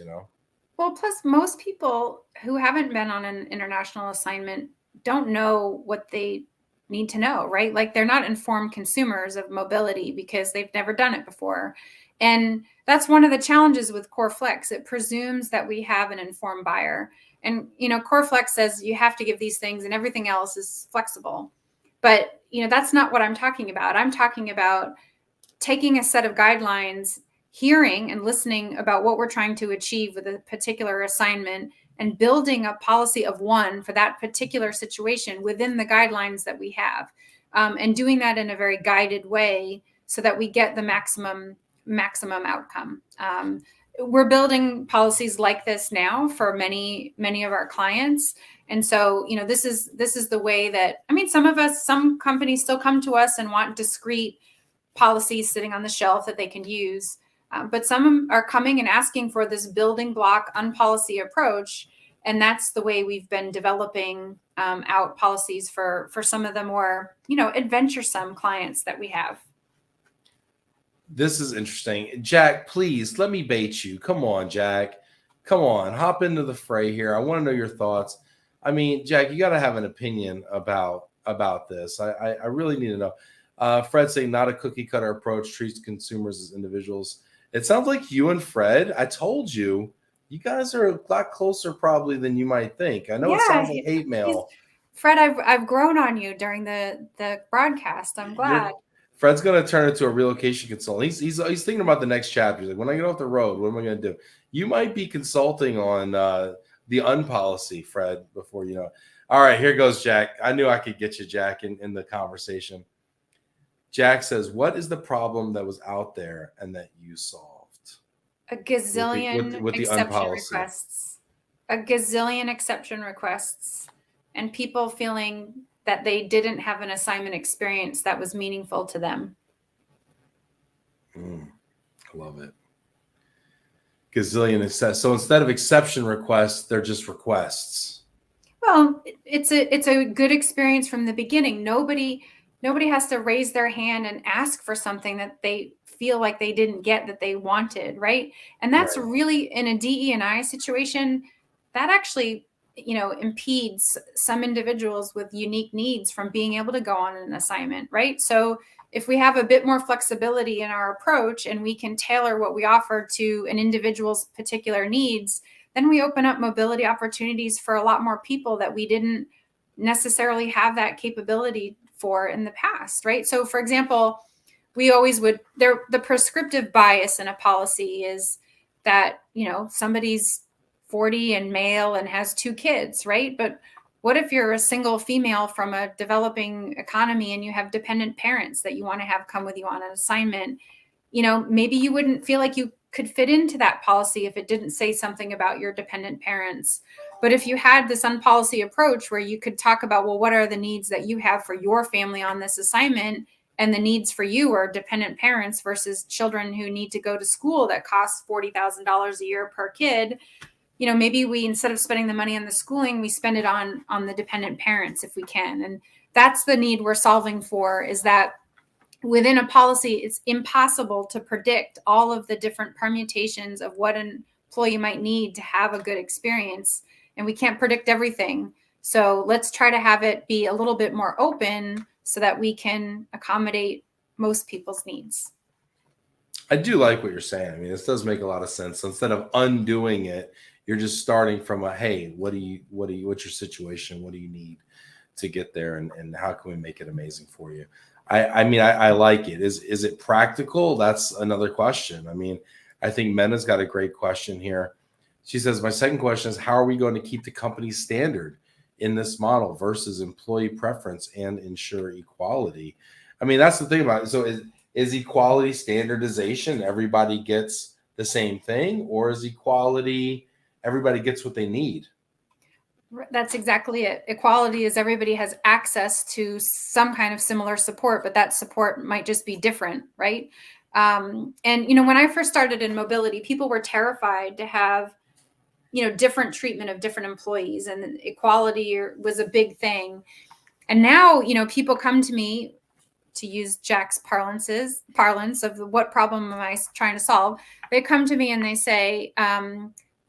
Well, plus most people who haven't been on an international assignment don't know what they need to know, right? Like, they're not informed consumers of mobility because they've never done it before. And that's one of the challenges with Core Flex. It presumes that we have an informed buyer. And, Core Flex says you have to give these things and everything else is flexible. But, that's not what I'm talking about. I'm talking about taking a set of guidelines, hearing and listening about what we're trying to achieve with a particular assignment, and building a policy of one for that particular situation within the guidelines that we have, and doing that in a very guided way so that we get the maximum outcome. We're building policies like this now for many of our clients. And so, this is the way that, some companies still come to us and want discrete policies sitting on the shelf that they can use. But some are coming and asking for this building block unpolicy approach. And that's the way we've been developing out policies for some of the more, adventuresome clients that we have. This is interesting. Jack, please let me bait you. Come on, Jack. Come on, hop into the fray here. I want to know your thoughts. I mean, Jack, you got to have an opinion about this. I really need to know. Fred saying not a cookie cutter approach, treats consumers as individuals. It sounds like you and Fred, I told you, you guys are a lot closer probably than you might think. I know it sounds like hate mail. Fred, I've grown on you during the broadcast. I'm glad. Fred's going to turn into a relocation consultant. He's thinking about the next chapter. He's like, when I get off the road, what am I going to do? You might be consulting on the unpolicy, Fred, before you know it. All right, here goes Jack. I knew I could get you, Jack, in the conversation. Jack says, what is the problem that was out there and that you solved? A gazillion with the exception unpolicy requests. A gazillion exception requests. And people feeling that they didn't have an assignment experience that was meaningful to them. I love it. Gazillion. So instead of exception requests, they're just requests. Well, it's a good experience from the beginning. Nobody has to raise their hand and ask for something that they feel like they didn't get that they wanted, right? And that's really, in a DE&I situation, that actually, impedes some individuals with unique needs from being able to go on an assignment, right? So if we have a bit more flexibility in our approach and we can tailor what we offer to an individual's particular needs, then we open up mobility opportunities for a lot more people that we didn't necessarily have that capability for in the past, right? So for example, we always would, the prescriptive bias in a policy is that, somebody's 40 and male and has 2 kids, right? But what if you're a single female from a developing economy and you have dependent parents that you want to have come with you on an assignment? Maybe you wouldn't feel like you could fit into that policy if it didn't say something about your dependent parents. But if you had this unpolicy approach where you could talk about, well, what are the needs that you have for your family on this assignment? And the needs for you are dependent parents versus children who need to go to school that costs $40,000 a year per kid. Maybe we, instead of spending the money on the schooling, we spend it on the dependent parents if we can. And that's the need we're solving for, is that within a policy, it's impossible to predict all of the different permutations of what an employee might need to have a good experience. And we can't predict everything. So let's try to have it be a little bit more open so that we can accommodate most people's needs. I do like what you're saying. I mean, this does make a lot of sense. So instead of undoing it, you're just starting from a, hey, what's your situation? What do you need to get there? And how can we make it amazing for you? I like it. Is it practical? That's another question. I mean, I think Mena's got a great question here. She says, my second question is, how are we going to keep the company standard in this model versus employee preference and ensure equality? I mean, that's the thing about it. So is equality standardization, everybody gets the same thing, or is equality everybody gets what they need? That's exactly it. Equality is everybody has access to some kind of similar support, but that support might just be different, right? And when I first started in mobility, people were terrified to have different treatment of different employees, and equality was a big thing. And now people come to me, to use Jack's parlance of what problem am I trying to solve? They come to me and they say,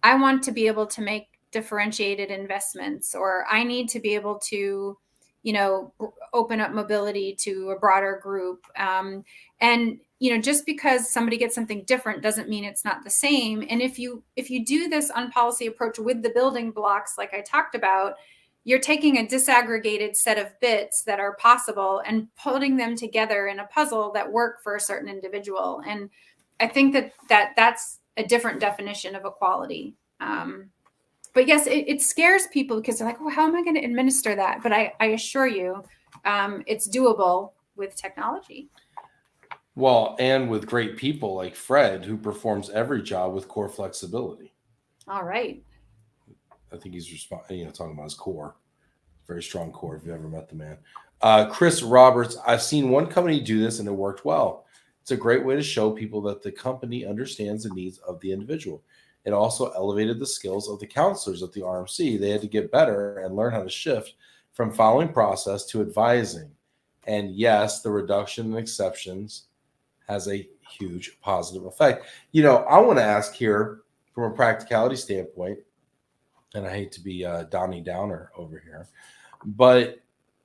I want to be able to make differentiated investments, or I need to be able to, open up mobility to a broader group. And just because somebody gets something different doesn't mean it's not the same. And if you do this on policy approach with the building blocks, like I talked about, you're taking a disaggregated set of bits that are possible and putting them together in a puzzle that work for a certain individual. And I think that's a different definition of equality. But yes, it scares people because they're like, oh, how am I going to administer that? But I assure you, it's doable with technology. Well, and with great people like Fred, who performs every job with core flexibility. All right. I think he's talking about his core. Very strong core if you've ever met the man. Chris Roberts, I've seen one company do this and it worked well. It's a great way to show people that the company understands the needs of the individual. It also elevated the skills of the counselors at the RMC. They had to get better and learn how to shift from following process to advising. And yes, the reduction in exceptions has a huge positive effect. I want to ask here from a practicality standpoint, and I hate to be Donnie Downer over here, but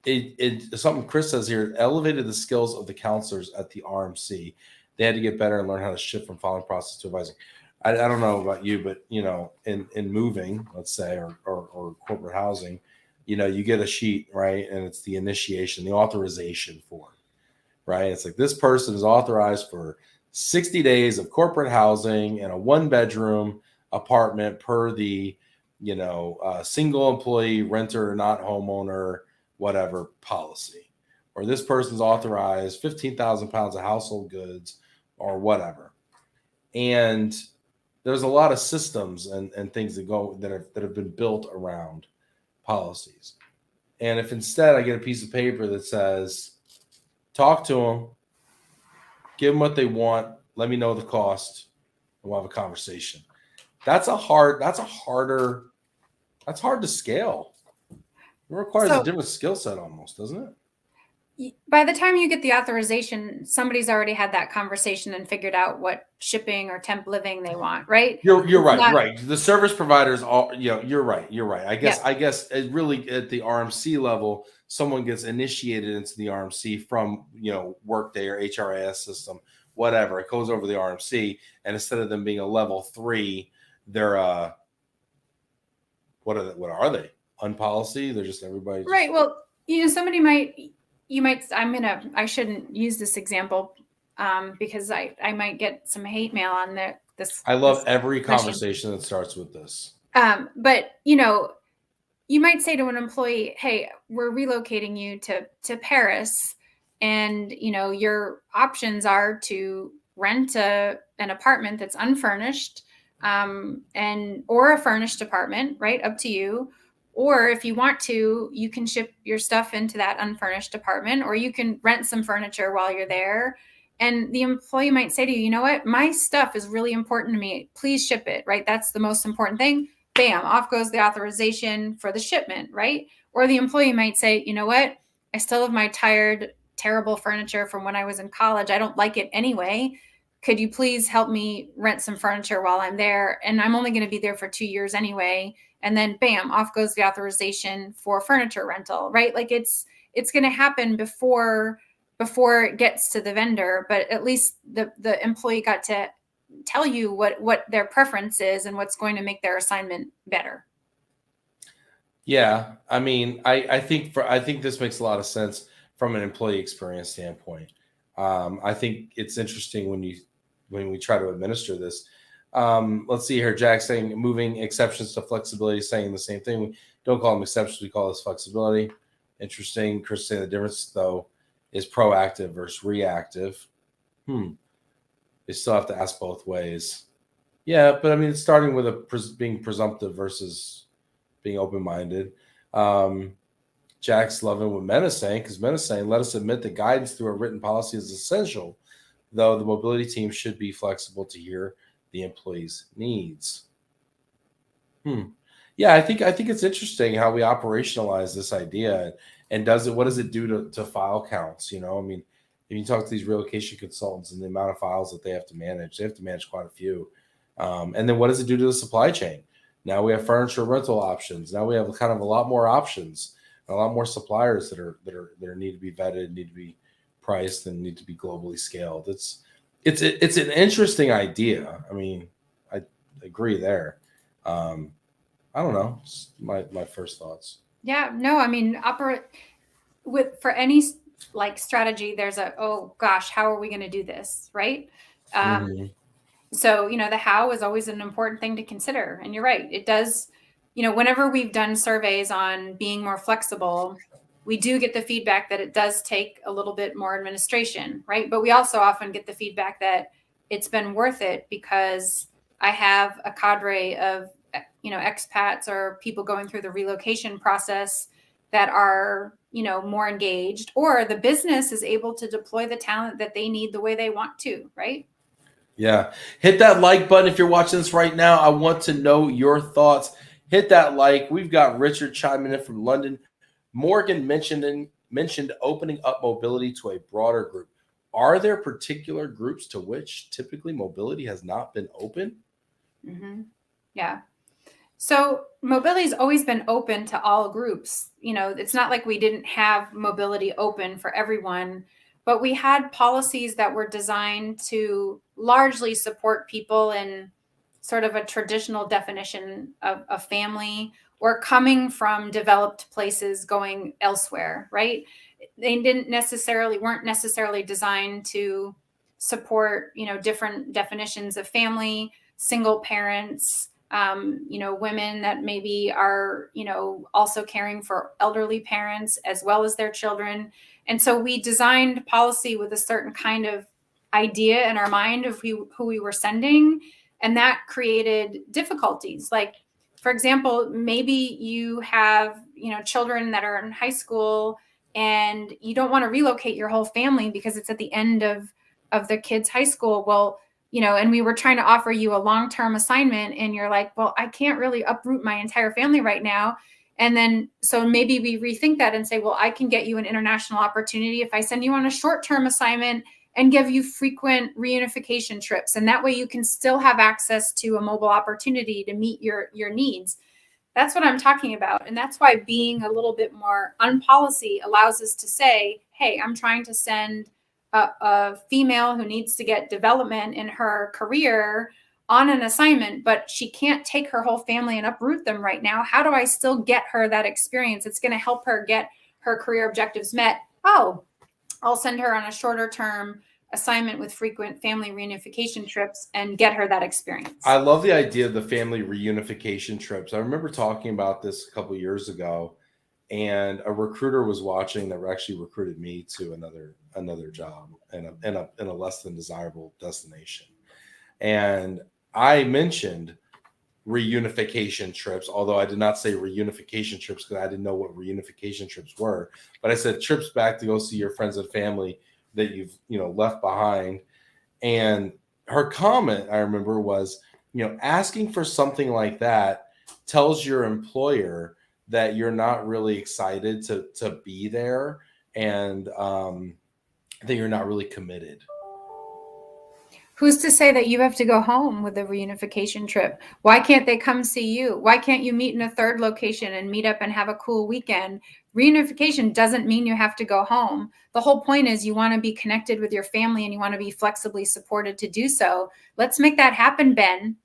it something Chris says here, it elevated the skills of the counselors at the RMC. They had to get better and learn how to shift from following process to advising. I don't know about you, but in moving, let's say, or corporate housing, you get a sheet, right? And it's the initiation, the authorization form, right? It's like, this person is authorized for 60 days of corporate housing and a 1-bedroom apartment per the, single employee, renter, not homeowner, whatever policy. Or this person's authorized 15,000 pounds of household goods or whatever. And there's a lot of systems and things that have been built around policies. And if instead I get a piece of paper that says, talk to them, give them what they want, let me know the cost, and we'll have a conversation. That's hard to scale. It requires a different skill set almost, doesn't it? By the time you get the authorization, somebody's already had that conversation and figured out what shipping or temp living they want, right? You're right, right. The service providers all, you're right. I guess it really at the RMC level, someone gets initiated into the RMC from, Workday or HRIS system, whatever. It goes over the RMC, and instead of them being a level 3, they're what are they? Unpolicy? They're just everybody. Right. Well, somebody I shouldn't use this example because I might get some hate mail on this. I love every conversation that starts with this. But you might say to an employee, hey, we're relocating you to Paris, and your options are to rent an apartment that's unfurnished, or a furnished apartment, right? Up to you. Or if you want to, you can ship your stuff into that unfurnished apartment, or you can rent some furniture while you're there. And the employee might say to you, you know what, my stuff is really important to me. Please ship it, right? That's the most important thing. Bam, off goes the authorization for the shipment, right? Or the employee might say, you know what, I still have my tired, terrible furniture from when I was in college. I don't like it anyway. Could you please help me rent some furniture while I'm there? And I'm only going to be there for 2 years anyway. And then bam, off goes the authorization for furniture rental, right? Like it's going to happen before it gets to the vendor, but at least the employee got to tell you what their preference is and what's going to make their assignment better. Yeah. I mean, I think this makes a lot of sense from an employee experience standpoint. I think it's interesting when we try to administer this. Let's see here. Jack saying moving exceptions to flexibility, saying the same thing. We don't call them exceptions. We call this flexibility. Interesting. Chris saying the difference, though, is proactive versus reactive. They still have to ask both ways. Yeah, but I mean, it's starting with being presumptive versus being open-minded. Jack's loving what Men is saying, because Men is saying, let us admit that guidance through a written policy is essential, though the mobility team should be flexible to hear the employee's needs. Yeah, I think it's interesting how we operationalize this idea, and what does it do to file counts? I mean, if you talk to these relocation consultants and the amount of files that they have to manage quite a few. And then what does it do to the supply chain? Now we have furniture rental options. Now we have kind of a lot more options, a lot more suppliers that need to be vetted, need to be priced, and need to be globally scaled. It's an interesting idea. I mean, I agree there. I don't know. It's my first thoughts. Yeah, no, I mean, for any like strategy, there's oh gosh, how are we going to do this, right? So, the how is always an important thing to consider. And you're right, it does, whenever we've done surveys on being more flexible, we do get the feedback that it does take a little bit more administration, right? But we also often get the feedback that it's been worth it because I have a cadre of, expats or people going through the relocation process that are, more engaged, or the business is able to deploy the talent that they need the way they want to, right? Yeah. Hit that like button if you're watching this right now. I want to know your thoughts. Hit that like. We've got Richard chiming in from London. Morgan mentioned opening up mobility to a broader group. Are there particular groups to which typically mobility has not been open? Yeah. So mobility has always been open to all groups. It's not like we didn't have mobility open for everyone, but we had policies that were designed to largely support people in sort of a traditional definition of a family, or coming from developed places going elsewhere, right? They weren't necessarily designed to support, different definitions of family, single parents, women that maybe are, also caring for elderly parents as well as their children. And so we designed policy with a certain kind of idea in our mind of who we were sending. And that created difficulties. Like, for example, maybe you have, children that are in high school and you don't want to relocate your whole family because it's at the end of the kids' high school. Well, and we were trying to offer you a long-term assignment and you're like, well, I can't really uproot my entire family right now. And then, so maybe we rethink that and say, well, I can get you an international opportunity if I send you on a short-term assignment and give you frequent reunification trips. And that way you can still have access to a mobile opportunity to meet your needs. That's what I'm talking about. And that's why being a little bit more on policy allows us to say, hey, I'm trying to send a female who needs to get development in her career on an assignment, but she can't take her whole family and uproot them right now. How do I still get her that experience? It's going to help her get her career objectives met. Oh, I'll send her on a shorter term assignment with frequent family reunification trips and get her that experience. I love the idea of the family reunification trips. I remember talking about this a couple of years ago, and a recruiter was watching that actually recruited me to another job in a less than desirable destination. And I mentioned reunification trips, although I did not say reunification trips because I didn't know what reunification trips were. But I said trips back to go see your friends and family that you've left behind. And her comment, I remember, was asking for something like that tells your employer that you're not really excited to be there, and that you're not really committed. Who's to say that you have to go home with a reunification trip? Why can't they come see you? Why can't you meet in a third location and meet up and have a cool weekend? Reunification doesn't mean you have to go home. The whole point is you want to be connected with your family and you want to be flexibly supported to do so. Let's make that happen, Ben.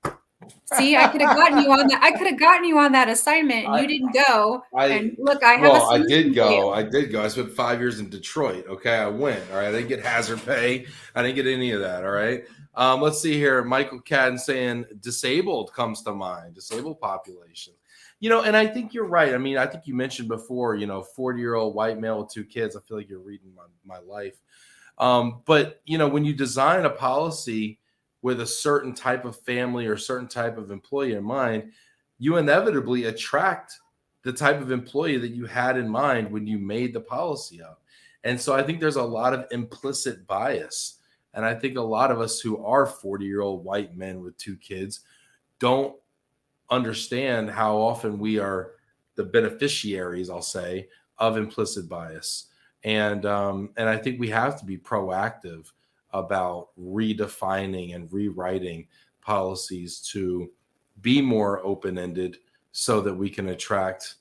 See, I could have gotten you on that. I could have gotten you on that assignment, and you didn't go. And look, I have. Well, I did go. I spent 5 years in Detroit. Okay, I went. All right, I didn't get hazard pay. I didn't get any of that. All right. Let's see here. Michael Cadden saying disabled comes to mind. Disabled population. And I think you're right. I mean, I think you mentioned before. 40-year-old white male with 2 kids. I feel like you're reading my life. But when you design a policy with a certain type of family or certain type of employee in mind, you inevitably attract the type of employee that you had in mind when you made the policy up. And so I think there's a lot of implicit bias. And I think a lot of us who are 40-year-old white men with 2 kids don't understand how often we are the beneficiaries, I'll say, of implicit bias. And I think we have to be proactive about redefining and rewriting policies to be more open-ended so that we can attract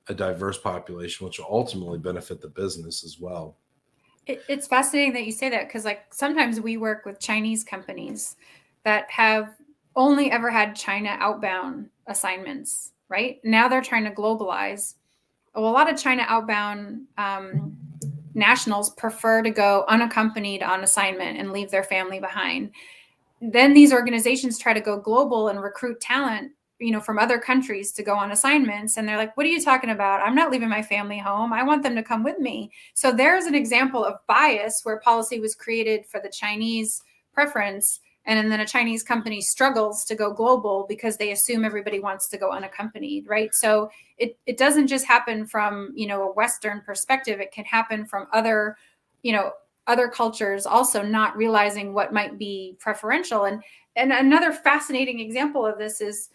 a diverse population, which will ultimately benefit the business as well. It's fascinating that you say that, because like sometimes we work with Chinese companies that have only ever had China outbound assignments, right? Now they're trying to globalize. Well, a lot of China outbound nationals prefer to go unaccompanied on assignment and leave their family behind. Then these organizations try to go global and recruit talent, from other countries to go on assignments. And they're like, what are you talking about? I'm not leaving my family home. I want them to come with me. So there's an example of bias where policy was created for the Chinese preference. And then a Chinese company struggles to go global because they assume everybody wants to go unaccompanied, right? So it doesn't just happen from, a Western perspective. It can happen from other, other cultures also not realizing what might be preferential. And another fascinating example of this is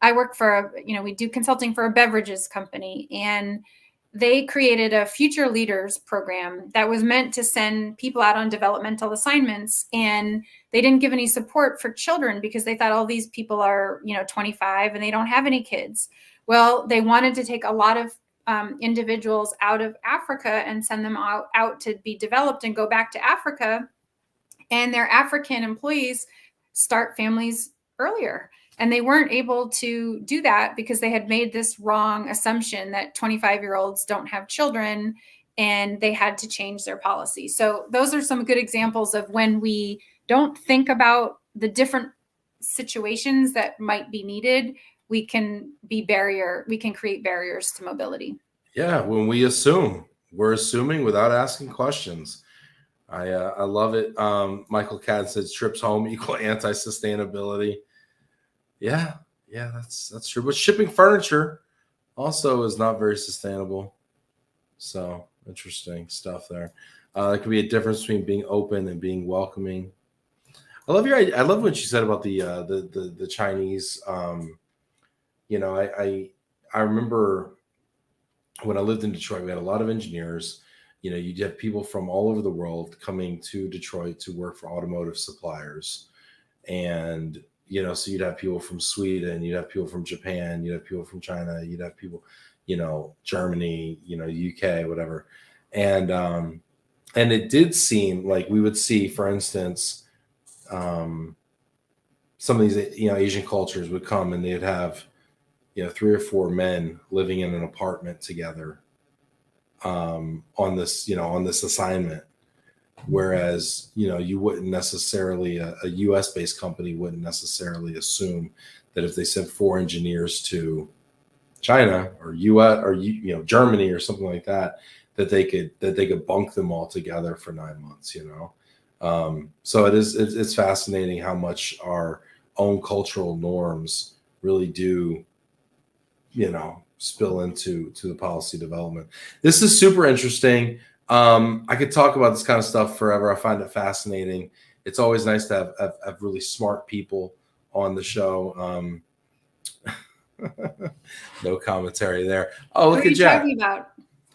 I work for, we do consulting for a beverages company, and they created a future leaders program that was meant to send people out on developmental assignments. And they didn't give any support for children because they thought all these people are, 25 and they don't have any kids. Well, they wanted to take a lot of individuals out of Africa and send them out to be developed and go back to Africa. And their African employees start families earlier. And they weren't able to do that because they had made this wrong assumption that 25-year-olds don't have children, and they had to change their policy. So those are some good examples of when we don't think about the different situations that might be needed, we can create barriers to mobility. Yeah, when we're assuming without asking questions. I love it. Michael Cadden says trips home equal anti-sustainability. Yeah, that's true. But shipping furniture also is not very sustainable. So interesting stuff there. There could be a difference between being open and being welcoming. I love what you said about the Chinese. I remember when I lived in Detroit, we had a lot of engineers. You'd have people from all over the world coming to Detroit to work for automotive suppliers. And, so you'd have people from Sweden, you'd have people from Japan, you'd have people from China, you'd have people, Germany, UK, whatever. And it did seem like we would see, for instance, some of these, Asian cultures would come and they'd have, 3 or 4 men living in an apartment together on this assignment. Whereas, you wouldn't necessarily, a US based company wouldn't necessarily assume that if they sent 4 engineers to China or US or, Germany or something like that, that they could bunk them all together for 9 months, So it's fascinating how much our own cultural norms really do, spill into the policy development. This is super interesting. I could talk about this kind of stuff forever. I find it fascinating. It's always nice to have really smart people on the show. No commentary there. Oh, look at Jack.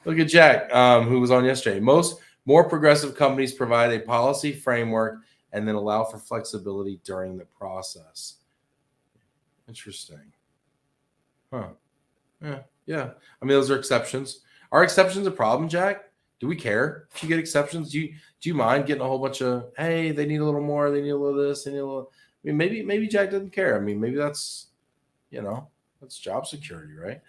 Look at Jack, who was on yesterday. More progressive companies provide a policy framework and then allow for flexibility during the process. Interesting. Huh. Yeah. I mean, those are exceptions. Are exceptions a problem, Jack? Do we care if you get exceptions? Do you mind getting a whole bunch of, hey, they need a little more, they need a little this, they need a little. I mean, maybe Jack doesn't care. I mean, maybe that's job security, right?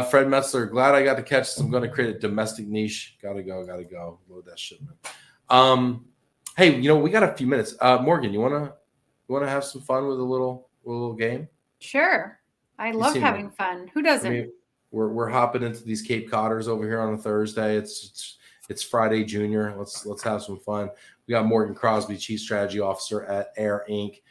Fred Metzler, glad I got to catch this. I'm going to create a domestic niche. Gotta go. Load that shipment. Hey, we got a few minutes. Morgan, you wanna have some fun with a little game? Sure. I love having fun. Who doesn't? I mean, we're hopping into these Cape Codders over here on a Thursday. It's Friday Junior. Let's have some fun. We got Morgan Crosby, Chief Strategy Officer at AIRINC.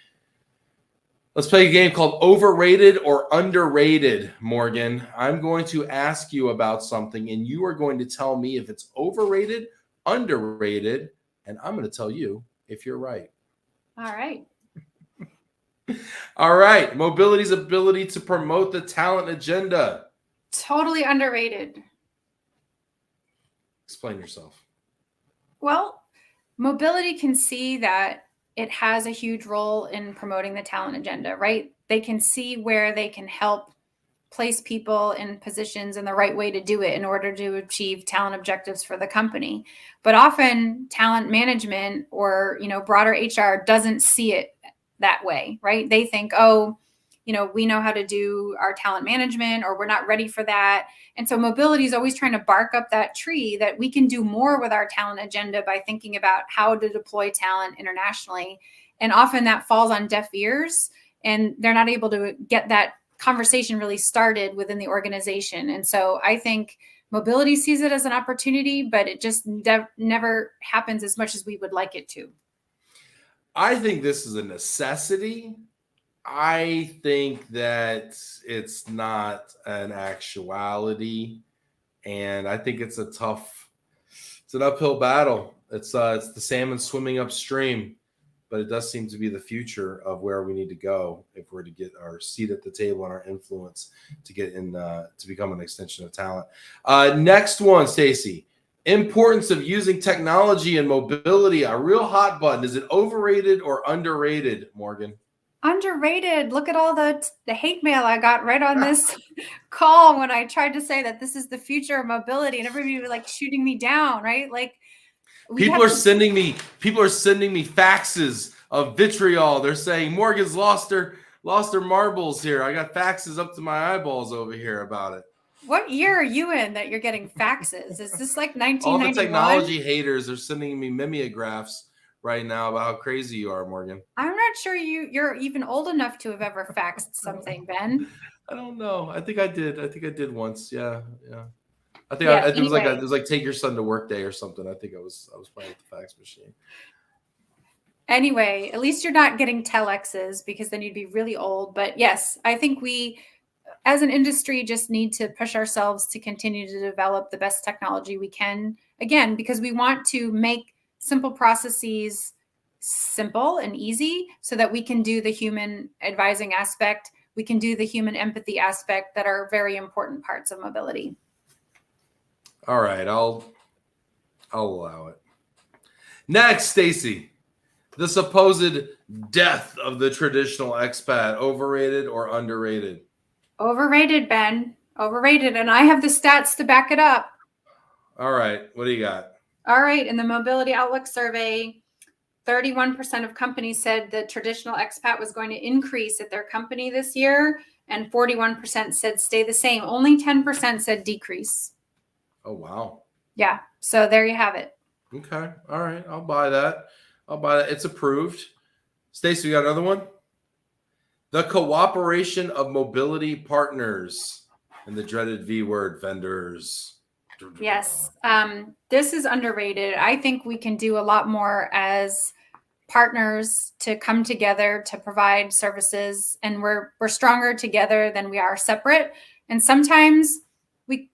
Let's play a game called Overrated or Underrated, Morgan. I'm going to ask you about something, and you are going to tell me if it's overrated, underrated, and I'm going to tell you if you're right. All right. All right. Mobility's ability to promote the talent agenda. Totally underrated. Explain yourself. Well, mobility can see that it has a huge role in promoting the talent agenda, right? They can see where they can help place people in positions in the right way to do it in order to achieve talent objectives for the company. But often talent management or, broader HR doesn't see it that way, right? They think, oh, we know how to do our talent management, or we're not ready for that. And so mobility is always trying to bark up that tree that we can do more with our talent agenda by thinking about how to deploy talent internationally. And often that falls on deaf ears, and they're not able to get that conversation really started within the organization. And so I think mobility sees it as an opportunity, but it just never happens as much as we would like it to. I think this is a necessity. I think that it's not an actuality, and I think it's it's an uphill battle. It's the salmon swimming upstream, but it does seem to be the future of where we need to go if we're to get our seat at the table and our influence to get in to become an extension of talent. Next one, Stacey. Importance of using technology and mobility, a real hot button. Is it overrated or underrated, Morgan? Underrated. Look at all the hate mail I got right on this call when I tried to say that this is the future of mobility, and everybody was like shooting me down, right? Like people are sending me faxes of vitriol. They're saying Morgan's lost her marbles here. I got faxes up to my eyeballs over here about it. What year are you in that you're getting faxes? Is this like 1991? All the technology haters are sending me mimeographs right now about how crazy you are, Morgan. I'm not sure you're even old enough to have ever faxed something, Ben. I don't know. I think I did once. Yeah. I think it was like take your son to work day or something. I think I was playing with the fax machine. Anyway, at least you're not getting telexes, because then you'd be really old. But yes, I think we, as an industry, just need to push ourselves to continue to develop the best technology we can. Again, because we want to make simple processes simple and easy so that we can do the human advising aspect. We can do the human empathy aspect that are very important parts of mobility. All right, I'll allow it. Next, Stacey, the supposed death of the traditional expat, overrated or underrated? Overrated, Ben. Overrated, and I have the stats to back it up. All right, what do you got? All right, in the Mobility Outlook survey, 31% of companies said the traditional expat was going to increase at their company this year, and 41% said stay the same. Only 10% said decrease. Oh, wow. Yeah, so there you have it. Okay, all right, I'll buy that. It's approved. Stacey, you got another one? The cooperation of mobility partners, and the dreaded V word, vendors. Yes, this is underrated. I think we can do a lot more as partners to come together to provide services, and we're stronger together than we are separate. And sometimes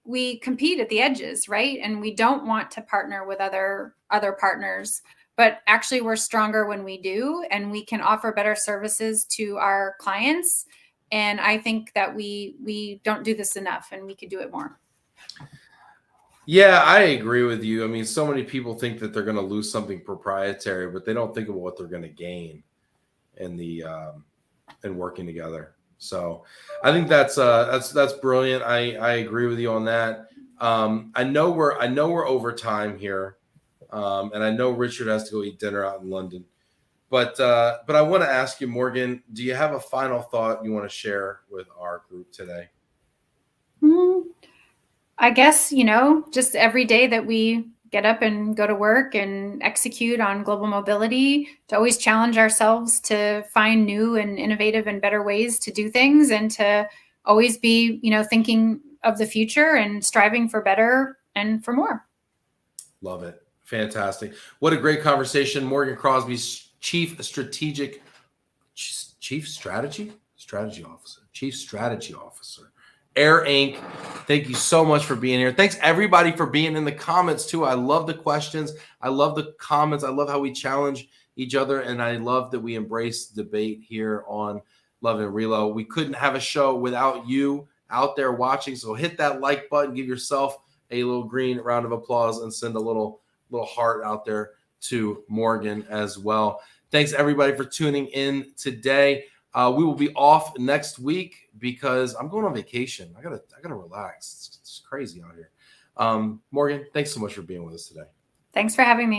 we compete at the edges, right? And we don't want to partner with other partners, but actually we're stronger when we do, and we can offer better services to our clients. And I think that we don't do this enough, and we could do it more. Yeah, I agree with you. I mean, so many people think that they're going to lose something proprietary, but they don't think of what they're going to gain in working together. So I think that's brilliant. I agree with you on that. I know we're over time here, and I know Richard has to go eat dinner out in London. But I want to ask you, Morgan, do you have a final thought you want to share with our group today? I guess, just every day that we get up and go to work and execute on global mobility, to always challenge ourselves to find new and innovative and better ways to do things, and to always be, thinking of the future and striving for better and for more. Love it. Fantastic. What a great conversation. Morgan Crosby, Chief Strategy Officer, AIRINC. Thank you so much for being here. Thanks everybody for being in the comments too. I love the questions. I love the comments. I love how we challenge each other, and I love that we embrace debate here on Love and Reload. We couldn't have a show without you out there watching. So hit that like button, give yourself a little green round of applause, and send a little heart out there to Morgan as well. Thanks everybody for tuning in today. We will be off next week because I'm going on vacation. I gotta relax. It's crazy out here. Morgan, thanks so much for being with us today. Thanks for having me.